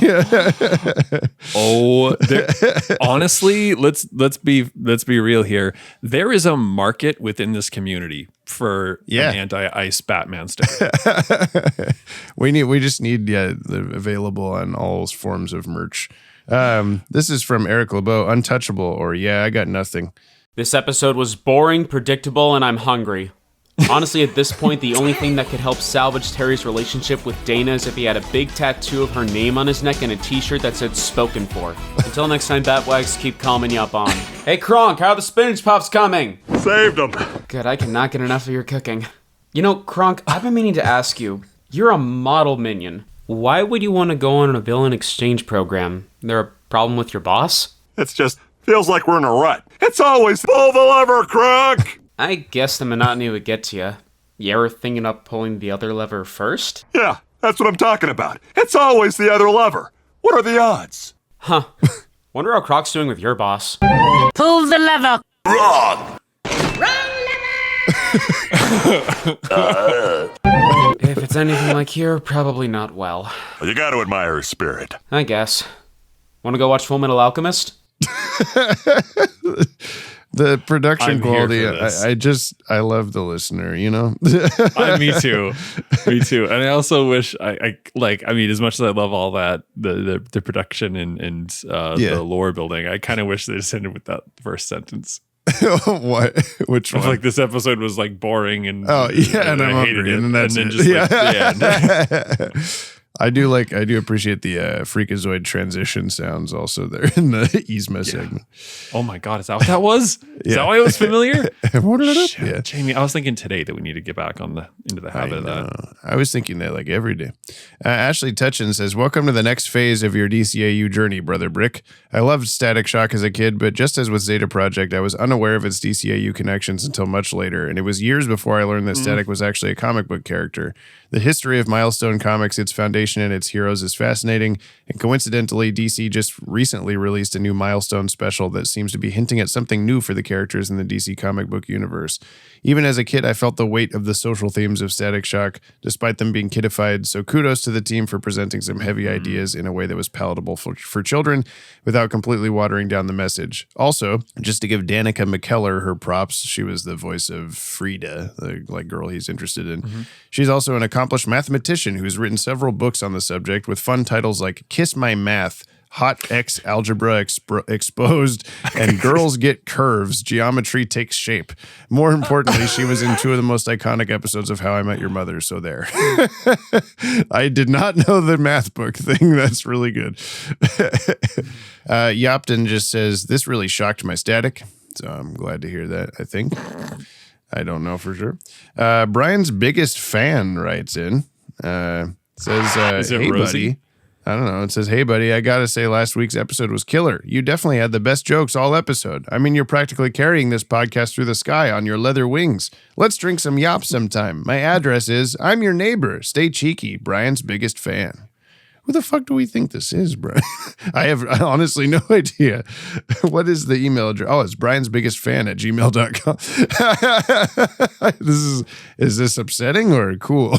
Honestly, let's be real here. There is a market within this community for an anti-ice Batman sticker. We just need available on all forms of merch. This is from Eric LeBeau, Untouchable, or I got nothing. This episode was boring, predictable, and I'm hungry. Honestly, at this point, the only thing that could help salvage Terry's relationship with Dana is if he had a big tattoo of her name on his neck and a t-shirt that said spoken for. Until next time, Bat-Wags, keep calming you up on. Hey, Kronk, how are the spinach puffs coming? Saved them. Good, I cannot get enough of your cooking. You know, Kronk, I've been meaning to ask you, you're a model minion. Why would you want to go on a villain exchange program? There a problem with your boss? It's just feels like we're in a rut. It's always pull the lever, Kronk. I guess the monotony would get to you. You ever thinking up pulling the other lever first? Yeah, that's what I'm talking about. It's always the other lever. What are the odds? Huh. Wonder how Croc's doing with your boss. Pull the lever. Wrong! If it's anything like here, probably not well. You got to admire his spirit. I guess. Want to go watch Full Metal Alchemist? The production I'm quality, here for this. I love the listener, you know? Me too. And I also wish I mean, as much as I love all that, the production and the lore building, I kind of wish they just ended with that first sentence. What? Which one? Like this episode was like boring and and I hated it. and that's then it. just like the end. I do appreciate the Freakazoid transition sounds also there in the Yzma segment. Oh my God, is that what that was? Is that why it was familiar? Yeah. Jamie, I was thinking today that we need to get back into the habit of that. I was thinking that like every day. Ashley Tutchin says, welcome to the next phase of your DCAU journey, Brother Brick. I loved Static Shock as a kid, but just as with Zeta Project, I was unaware of its DCAU connections until much later, and it was years before I learned that Static was actually a comic book character. The history of Milestone Comics, its foundation, and its heroes is fascinating, and coincidentally, DC just recently released a new Milestone special that seems to be hinting at something new for the characters in the DC comic book universe. Even as a kid, I felt the weight of the social themes of Static Shock, despite them being kiddified, so kudos to the team for presenting some heavy ideas in a way that was palatable for children without completely watering down the message. Also, just to give Danica McKellar her props, she was the voice of Frida, the girl he's interested in. She's also an accomplished mathematician who's written several books on the subject with fun titles like Kiss My Math, Hot X Algebra Exposed, and Girls Get Curves, Geometry Takes Shape. More importantly, she was in two of the most iconic episodes of How I Met Your Mother, so there. I did not know the math book thing. That's really good. Yopton just says, this really shocked my static, so I'm glad to hear that, I think. I don't know for sure. Brian's biggest fan writes in, says, hey, Rosie? buddy. I don't know. It says, hey, buddy, I got to say last week's episode was killer. You definitely had the best jokes all episode. I mean, you're practically carrying this podcast through the sky on your leather wings. Let's drink some yop sometime. My address is, I'm your neighbor. Stay cheeky. Brian's biggest fan. Who the fuck do we think this is, Brian? I have honestly no idea. What is the email address? Oh, it's Brian's biggest fan at gmail.com. Is this upsetting or cool?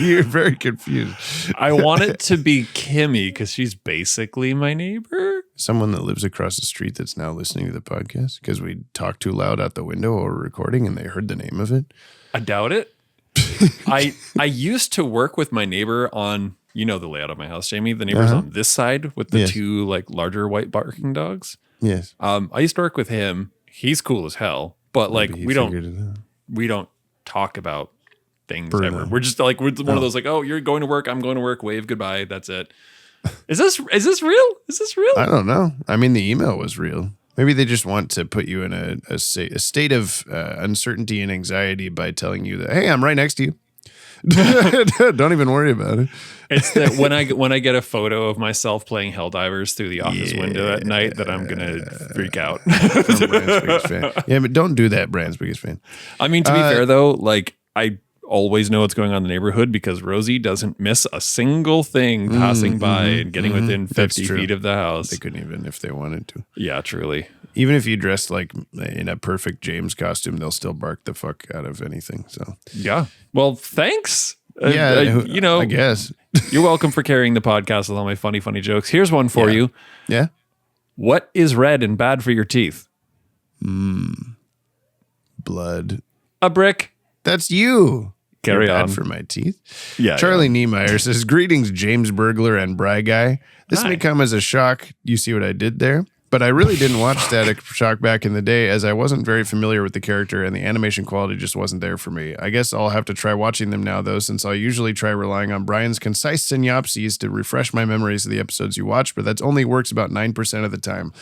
You're very confused. I want it to be Kimmy because she's basically my neighbor. Someone that lives across the street that's now listening to the podcast because we talked too loud out the window while we're recording and they heard the name of it. I doubt it. I used to work with my neighbor on, you know, the layout of my house, Jamie. The neighbor's on this side with the two like larger white barking dogs. Yes. I used to work with him. He's cool as hell, but like we don't talk about things ever. We're just like, we're one of those like, oh, you're going to work, I'm going to work, wave goodbye, that's it. Is this real? Is this real? I don't know. I mean, the email was real. Maybe they just want to put you in a state of uncertainty and anxiety by telling you that, hey, I'm right next to you. Don't even worry about it. It's that when I get a photo of myself playing Helldivers through the office window at night that I'm gonna freak out. From Brand's biggest fan. Yeah, but don't do that, Brand's biggest fan. I mean, to be fair though, like I always know what's going on in the neighborhood because Rosie doesn't miss a single thing passing by and getting within 50 feet of the house. They couldn't even if they wanted to. Yeah, truly. Even if you dressed like in a perfect James costume, they'll still bark the fuck out of anything. So yeah. Well, thanks. You know, I guess you're welcome for carrying the podcast with all my funny jokes. Here's one for you. Yeah. What is red and bad for your teeth? Blood. A brick. That's you. Carry You're on. bad for my teeth. Yeah. Charlie Niemeyer says, greetings, James Burglar and Bry Guy. This may come as a shock. You see what I did there? But I really didn't watch Static Shock back in the day as I wasn't very familiar with the character and the animation quality just wasn't there for me. I guess I'll have to try watching them now, though, since I usually try relying on Brian's concise synopses to refresh my memories of the episodes you watch, but that only works about 9% of the time.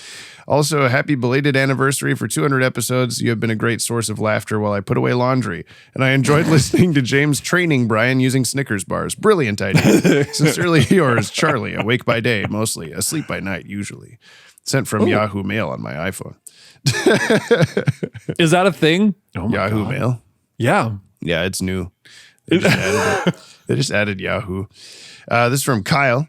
Also, a happy belated anniversary for 200 episodes. You have been a great source of laughter while I put away laundry. And I enjoyed listening to James training Brian using Snickers bars. Brilliant idea. Sincerely yours, Charlie, awake by day, mostly, asleep by night, usually. Sent from Yahoo Mail on my iPhone. Is that a thing? Oh my Yahoo God. Mail? Yeah. Yeah, it's new. They just added Yahoo. This is from Kyle.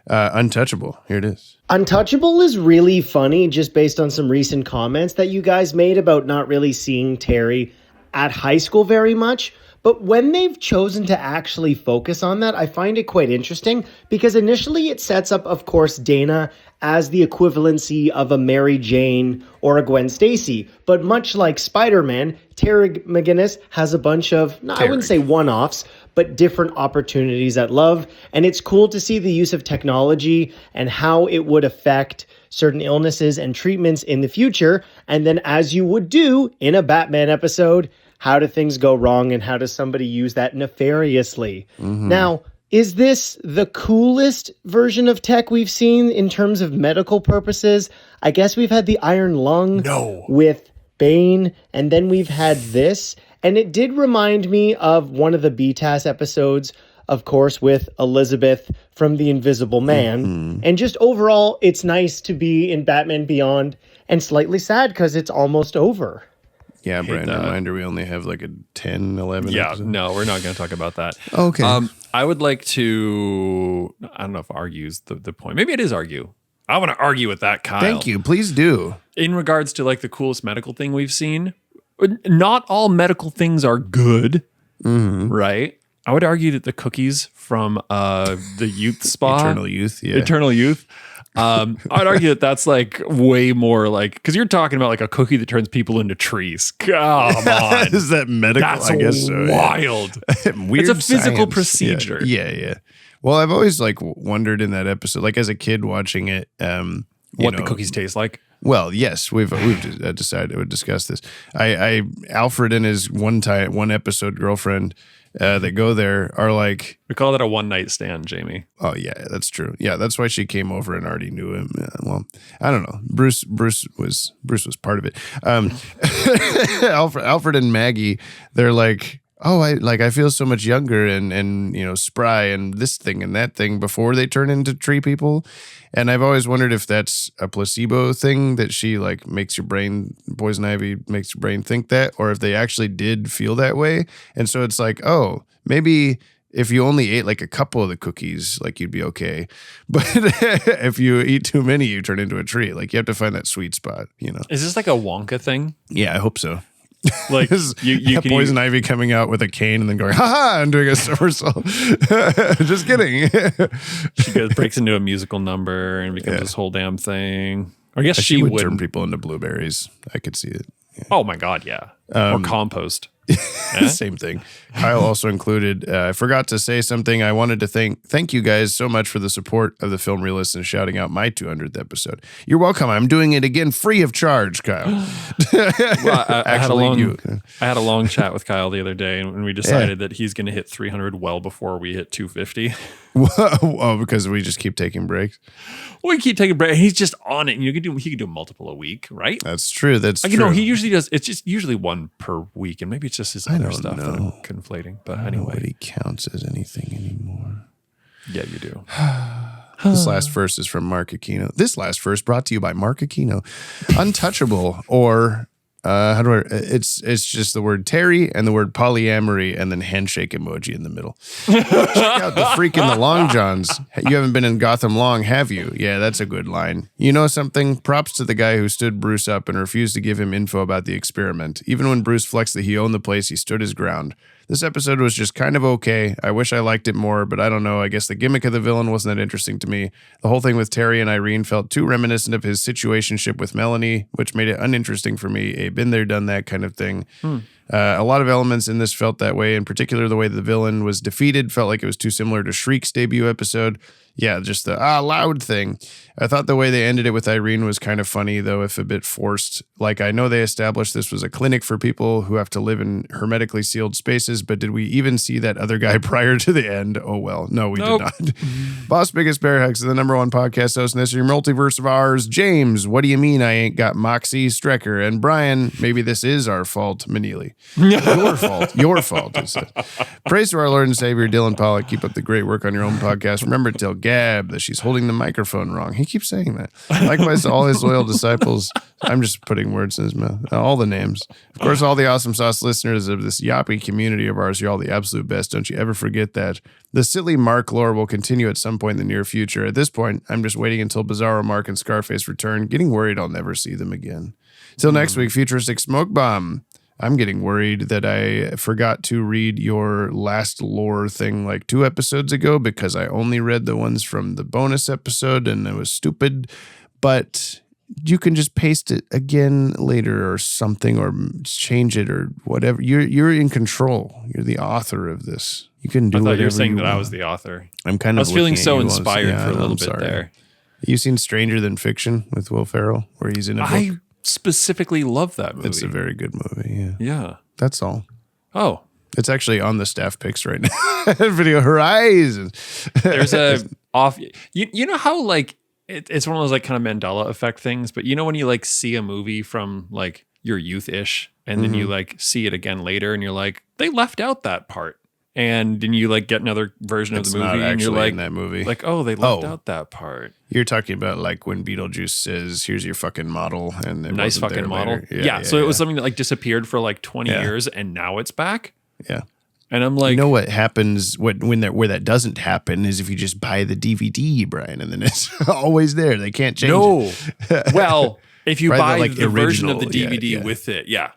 Untouchable. Here it is. Untouchable is really funny just based on some recent comments that you guys made about not really seeing Terry at high school very much. But when they've chosen to actually focus on that, I find it quite interesting because initially it sets up, of course, Dana as the equivalency of a Mary Jane or a Gwen Stacy. But much like Spider-Man, Terry McGinnis has a bunch of, I wouldn't say one-offs, but different opportunities at love. And it's cool to see the use of technology and how it would affect certain illnesses and treatments in the future. And then as you would do in a Batman episode, how do things go wrong and how does somebody use that nefariously? Mm-hmm. Now, is this the coolest version of tech we've seen in terms of medical purposes? I guess we've had the iron lung with Bane, and then we've had this. And it did remind me of one of the BTAS episodes, of course, with Elizabeth from The Invisible Man. Mm-hmm. And just overall, it's nice to be in Batman Beyond and slightly sad because it's almost over. Yeah, Brand reminder, we only have like a 10, 11. Yeah, episode. No, we're not going to talk about that. Okay. I would like to, I don't know if argue is the point. Maybe it is argue. I want to argue with that, Kyle. Thank you. Please do. In regards to like the coolest medical thing we've seen, not all medical things are good, right? I would argue that the cookies from the youth spa. Eternal Youth, yeah. Eternal Youth. I'd argue that that's like way more like, because you're talking about like a cookie that turns people into trees. Come on. Is that medical? That's I guess so. Wild. Weird. It's a physical science. procedure. Yeah. Well, I've always like wondered in that episode, like as a kid watching it, what the cookies taste like. Well, yes, we've decided to discuss this. Alfred and his one episode girlfriend that go there are like, we call that a one night stand, Jamie. Oh yeah, that's true. Yeah, that's why she came over and already knew him. Well, I don't know. Bruce was part of it. Alfred and Maggie, they're like, oh, I feel so much younger and spry and this thing and that thing before they turn into tree people. And I've always wondered if that's a placebo thing that she like makes your brain, Poison Ivy makes your brain think that, or if they actually did feel that way. And so it's like, oh, maybe if you only ate like a couple of the cookies, like you'd be okay. But if you eat too many, you turn into a tree. Like you have to find that sweet spot, Is this like a Wonka thing? Yeah, I hope so. Like you can Poison Ivy coming out with a cane and then going, ha and doing a somersault. Just kidding. She breaks into a musical number and becomes this whole damn thing. Or I guess she would turn people into blueberries. I could see it. Yeah. Oh my God, yeah. Or compost. Same thing. Kyle also included, I forgot to say something. I wanted to thank you guys so much for the support of the Film Realist and shouting out my 200th episode. You're welcome. I'm doing it again free of charge, Kyle. Well, I had a long chat with Kyle the other day, and we decided that he's going to hit 300 well before we hit 250. Oh, because we just keep taking breaks. We keep taking breaks. He's just on it, and he could do multiple a week, right? That's true. That's true. He usually does. It's just usually one per week, and maybe it's just his other stuff that I'm conflating. But anyway, nobody counts as anything anymore. Yeah, you do. This last verse is from Mark Aquino. This last verse brought to you by Mark Aquino. Untouchable, or it's just the word Terry and the word polyamory and then handshake emoji in the middle. Check out the freak in the long johns. You haven't been in Gotham long, have you? Yeah, that's a good line. You know something? Props to the guy who stood Bruce up and refused to give him info about the experiment. Even when Bruce flexed that he owned the place, he stood his ground. This episode was just kind of okay. I wish I liked it more, but I don't know. I guess the gimmick of the villain wasn't that interesting to me. The whole thing with Terry and Irene felt too reminiscent of his situationship with Melanie, which made it uninteresting for me. A been there, done that kind of thing. A lot of elements in this felt that way. In particular, the way the villain was defeated felt like it was too similar to Shriek's debut episode. Yeah, just the loud thing. I thought the way they ended it with Irene was kind of funny, though, if a bit forced. Like, I know they established this was a clinic for people who have to live in hermetically sealed spaces, but did we even see that other guy prior to the end? Oh, well. No, we did not. Boss Biggest Bear Hugs is the #1 podcast host, and this is your multiverse of ours. James, what do you mean I ain't got Moxie, Strecker, and Brian? Maybe this is our fault, Manili. Your fault. Your fault, is it? Praise to our Lord and Savior, Dylan Pollock. Keep up the great work on your own podcast. Remember to tell Gab that she's holding the microphone wrong. He keeps saying that. Likewise to all his loyal disciples. I'm just putting words in his mouth. All the names. Of course, all the Awesome Sauce listeners of this Yoppie community of ours, you're all the absolute best. Don't you ever forget that. The silly Mark lore will continue at some point in the near future. At this point, I'm just waiting until Bizarro Mark and Scarface return, getting worried I'll never see them again. Till next week, Futuristic Smoke Bomb. I'm getting worried that I forgot to read your last lore thing like 2 episodes ago because I only read the ones from the bonus episode and it was stupid. But you can just paste it again later or something, or change it or whatever. You're in control. You're the author of this. You can do. I thought you were saying that I was the author. I'm kind of. I was feeling so inspired for a little bit there. You seen Stranger Than Fiction with Will Ferrell, where he's in a book? I specifically love that movie. It's a very good movie. Yeah. Yeah. That's all. Oh. It's actually on the staff picks right now. Video Horizon. There's a off. You know how like it's one of those like kind of Mandela effect things, but you know when you like see a movie from like your youth-ish and then you like see it again later and you're like, they left out that part. And then you like get another version of the movie and you're like, in that movie. Like, oh, they left out that part. You're talking about like when Beetlejuice says, here's your fucking model. And it nice wasn't fucking there model. later. Yeah. So it was something that like disappeared for like 20 years and now it's back. Yeah. And I'm like, you know what happens where that doesn't happen is if you just buy the DVD, Brian, and then it's always there. They can't change it. Well, if you buy like the version of the DVD with it, yeah.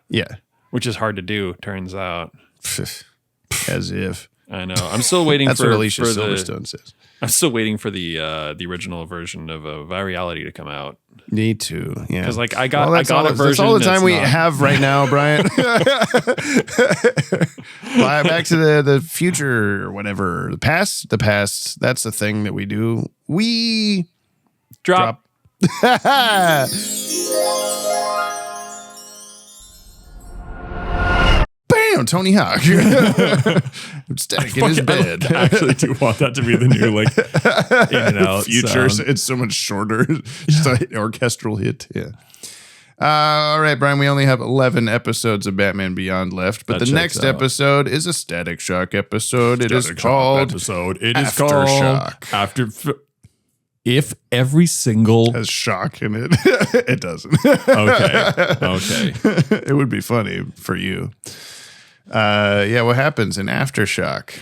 Which is hard to do, turns out. As if. I know. I'm still waiting That's for what Alicia Silverstone says. I'm still waiting for the original version of Virality to come out. Me too. Yeah. Because like I got a version. That's all the time we have right now, Brian. Back to the future or whatever. The past. That's the thing that we do. We drop. Bam, Tony Hawk. Static in his bed. I actually do want that to be the new like in and out future. sound. It's so much shorter. Just an orchestral hit. Yeah. All right, Brian, we only have 11 episodes of Batman Beyond left, but the next episode is a Static Shock episode. It is called Aftershock. If every single has shock in it, it doesn't. Okay. It would be funny for you. What happens in Aftershock?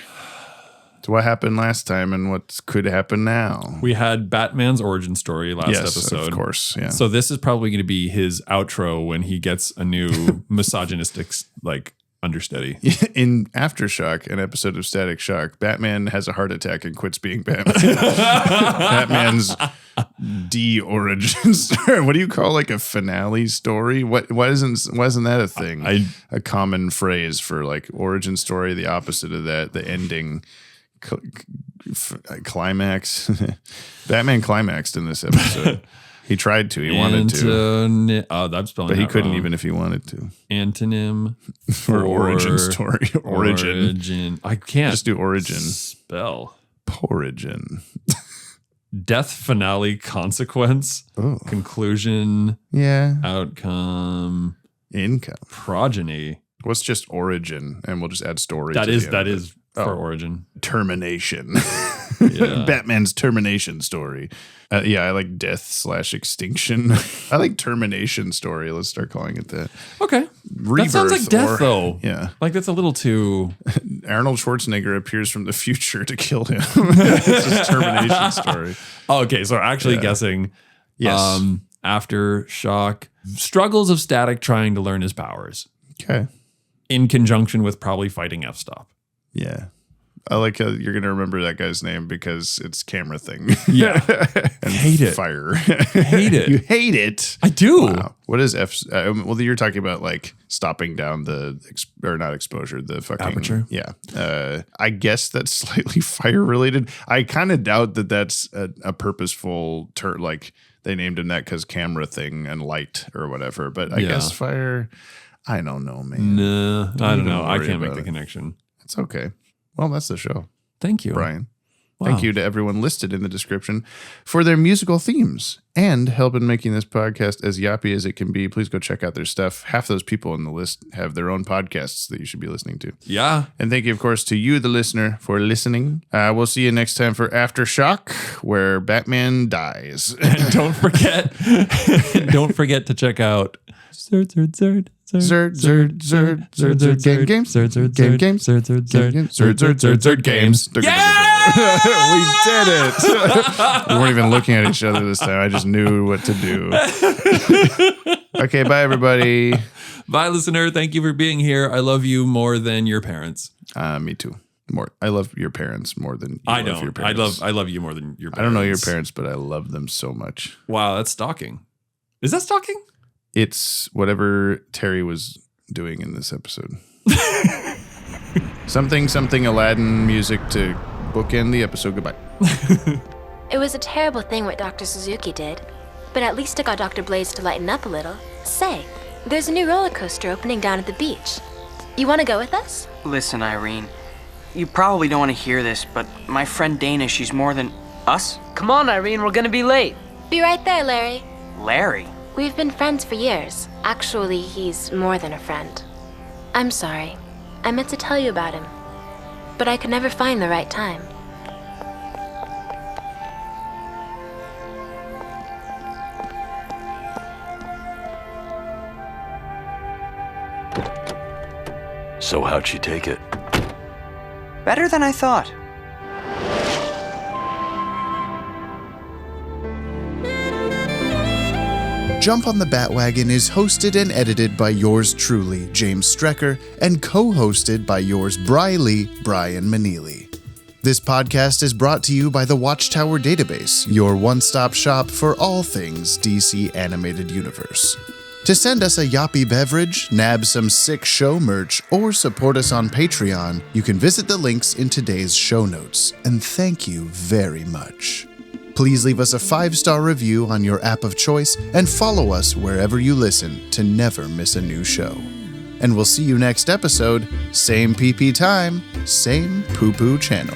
So what happened last time and what could happen now? We had Batman's origin story last episode. Of course. Yeah. So this is probably going to be his outro when he gets a new misogynistic like understudy. In Aftershock, an episode of Static Shock, Batman has a heart attack and quits being Batman. Batman's de-origin story. What do you call like a finale story? Why isn't that a thing? A common phrase for like origin story, the opposite of that, the ending climax. Batman climaxed in this episode. He tried to. He wanted to. I'm spelling but he that couldn't wrong. even if he wanted to. Antonym for origin story. Origin. I can't just do origin. Spell. Porigin. Death finale consequence. Oh. Conclusion. Yeah. Outcome. Income. Progeny. What's just origin? And we'll just add story. That is for origin. Termination. Yeah. Batman's termination story. I like death/extinction. I like termination story. Let's start calling it that. Okay. Rebirth, that sounds like death, though. Yeah. Like that's a little too. Arnold Schwarzenegger appears from the future to kill him. It's just termination story. Okay, so actually guessing. Yes. Aftershock. Struggles of Static trying to learn his powers. Okay. In conjunction with probably fighting F-Stop. Yeah. I like how you're going to remember that guy's name because it's camera thing. Yeah. And hate it. Fire. Hate it. You hate it. I do. Wow. What is well, you're talking about like stopping down or not exposure, the fucking aperture. Yeah. I guess that's slightly fire related. I kind of doubt that that's a purposeful term. Like they named him that because camera thing and light or whatever. But I guess fire. I don't know, man. No, I don't know. I can't make the connection. It's okay. Well, that's the show. Thank you, Brian. Thank you to everyone listed in the description for their musical themes and help in making this podcast as yappy as it can be. Please go check out their stuff. Half those people in the list have their own podcasts that you should be listening to. Yeah. And thank you, of course, to you, the listener, for listening. We'll see you next time for Aftershock, where Batman dies. And don't forget to check out Zerd, Zerd, Zerd. Zerd, Zerd, Zerd, Zerd, Zerd, Game Games. Zerd, Zerd, Game Games. Zerd, Zerd, Zerd, Zerd, Zerd, Zerd, Games. We did it. We weren't even looking at each other this time. I just knew what to do. Okay, bye, everybody. Bye, listener. Thank you for being here. I love you more than your parents. Me too. I love your parents more than you love your I parents. I love you more than your parents. I don't know your parents, but I love them so much. Wow, that's stalking. Is that stalking? It's whatever Terry was doing in this episode. something Aladdin music to bookend the episode. Goodbye. It was a terrible thing what Dr. Suzuki did, but at least it got Dr. Blaze to lighten up a little. Say, there's a new roller coaster opening down at the beach. You want to go with us? Listen, Irene, you probably don't want to hear this, but my friend Dana, she's more than us. Come on, Irene, we're gonna be late. Be right there, Larry. Larry? We've been friends for years. Actually, he's more than a friend. I'm sorry. I meant to tell you about him, but I could never find the right time. So how'd she take it? Better than I thought. Jump on the Bat-Wagon is hosted and edited by yours truly, James Strecker, and co-hosted by yours Briley, Brian Maneely. This podcast is brought to you by the Watchtower Database, your one-stop shop for all things DC Animated Universe. To send us a Yoppie beverage, nab some sick show merch, or support us on Patreon, you can visit the links in today's show notes. And thank you very much. Please leave us a 5-star review on your app of choice and follow us wherever you listen to never miss a new show. And we'll see you next episode, same PP time, same poo-poo channel.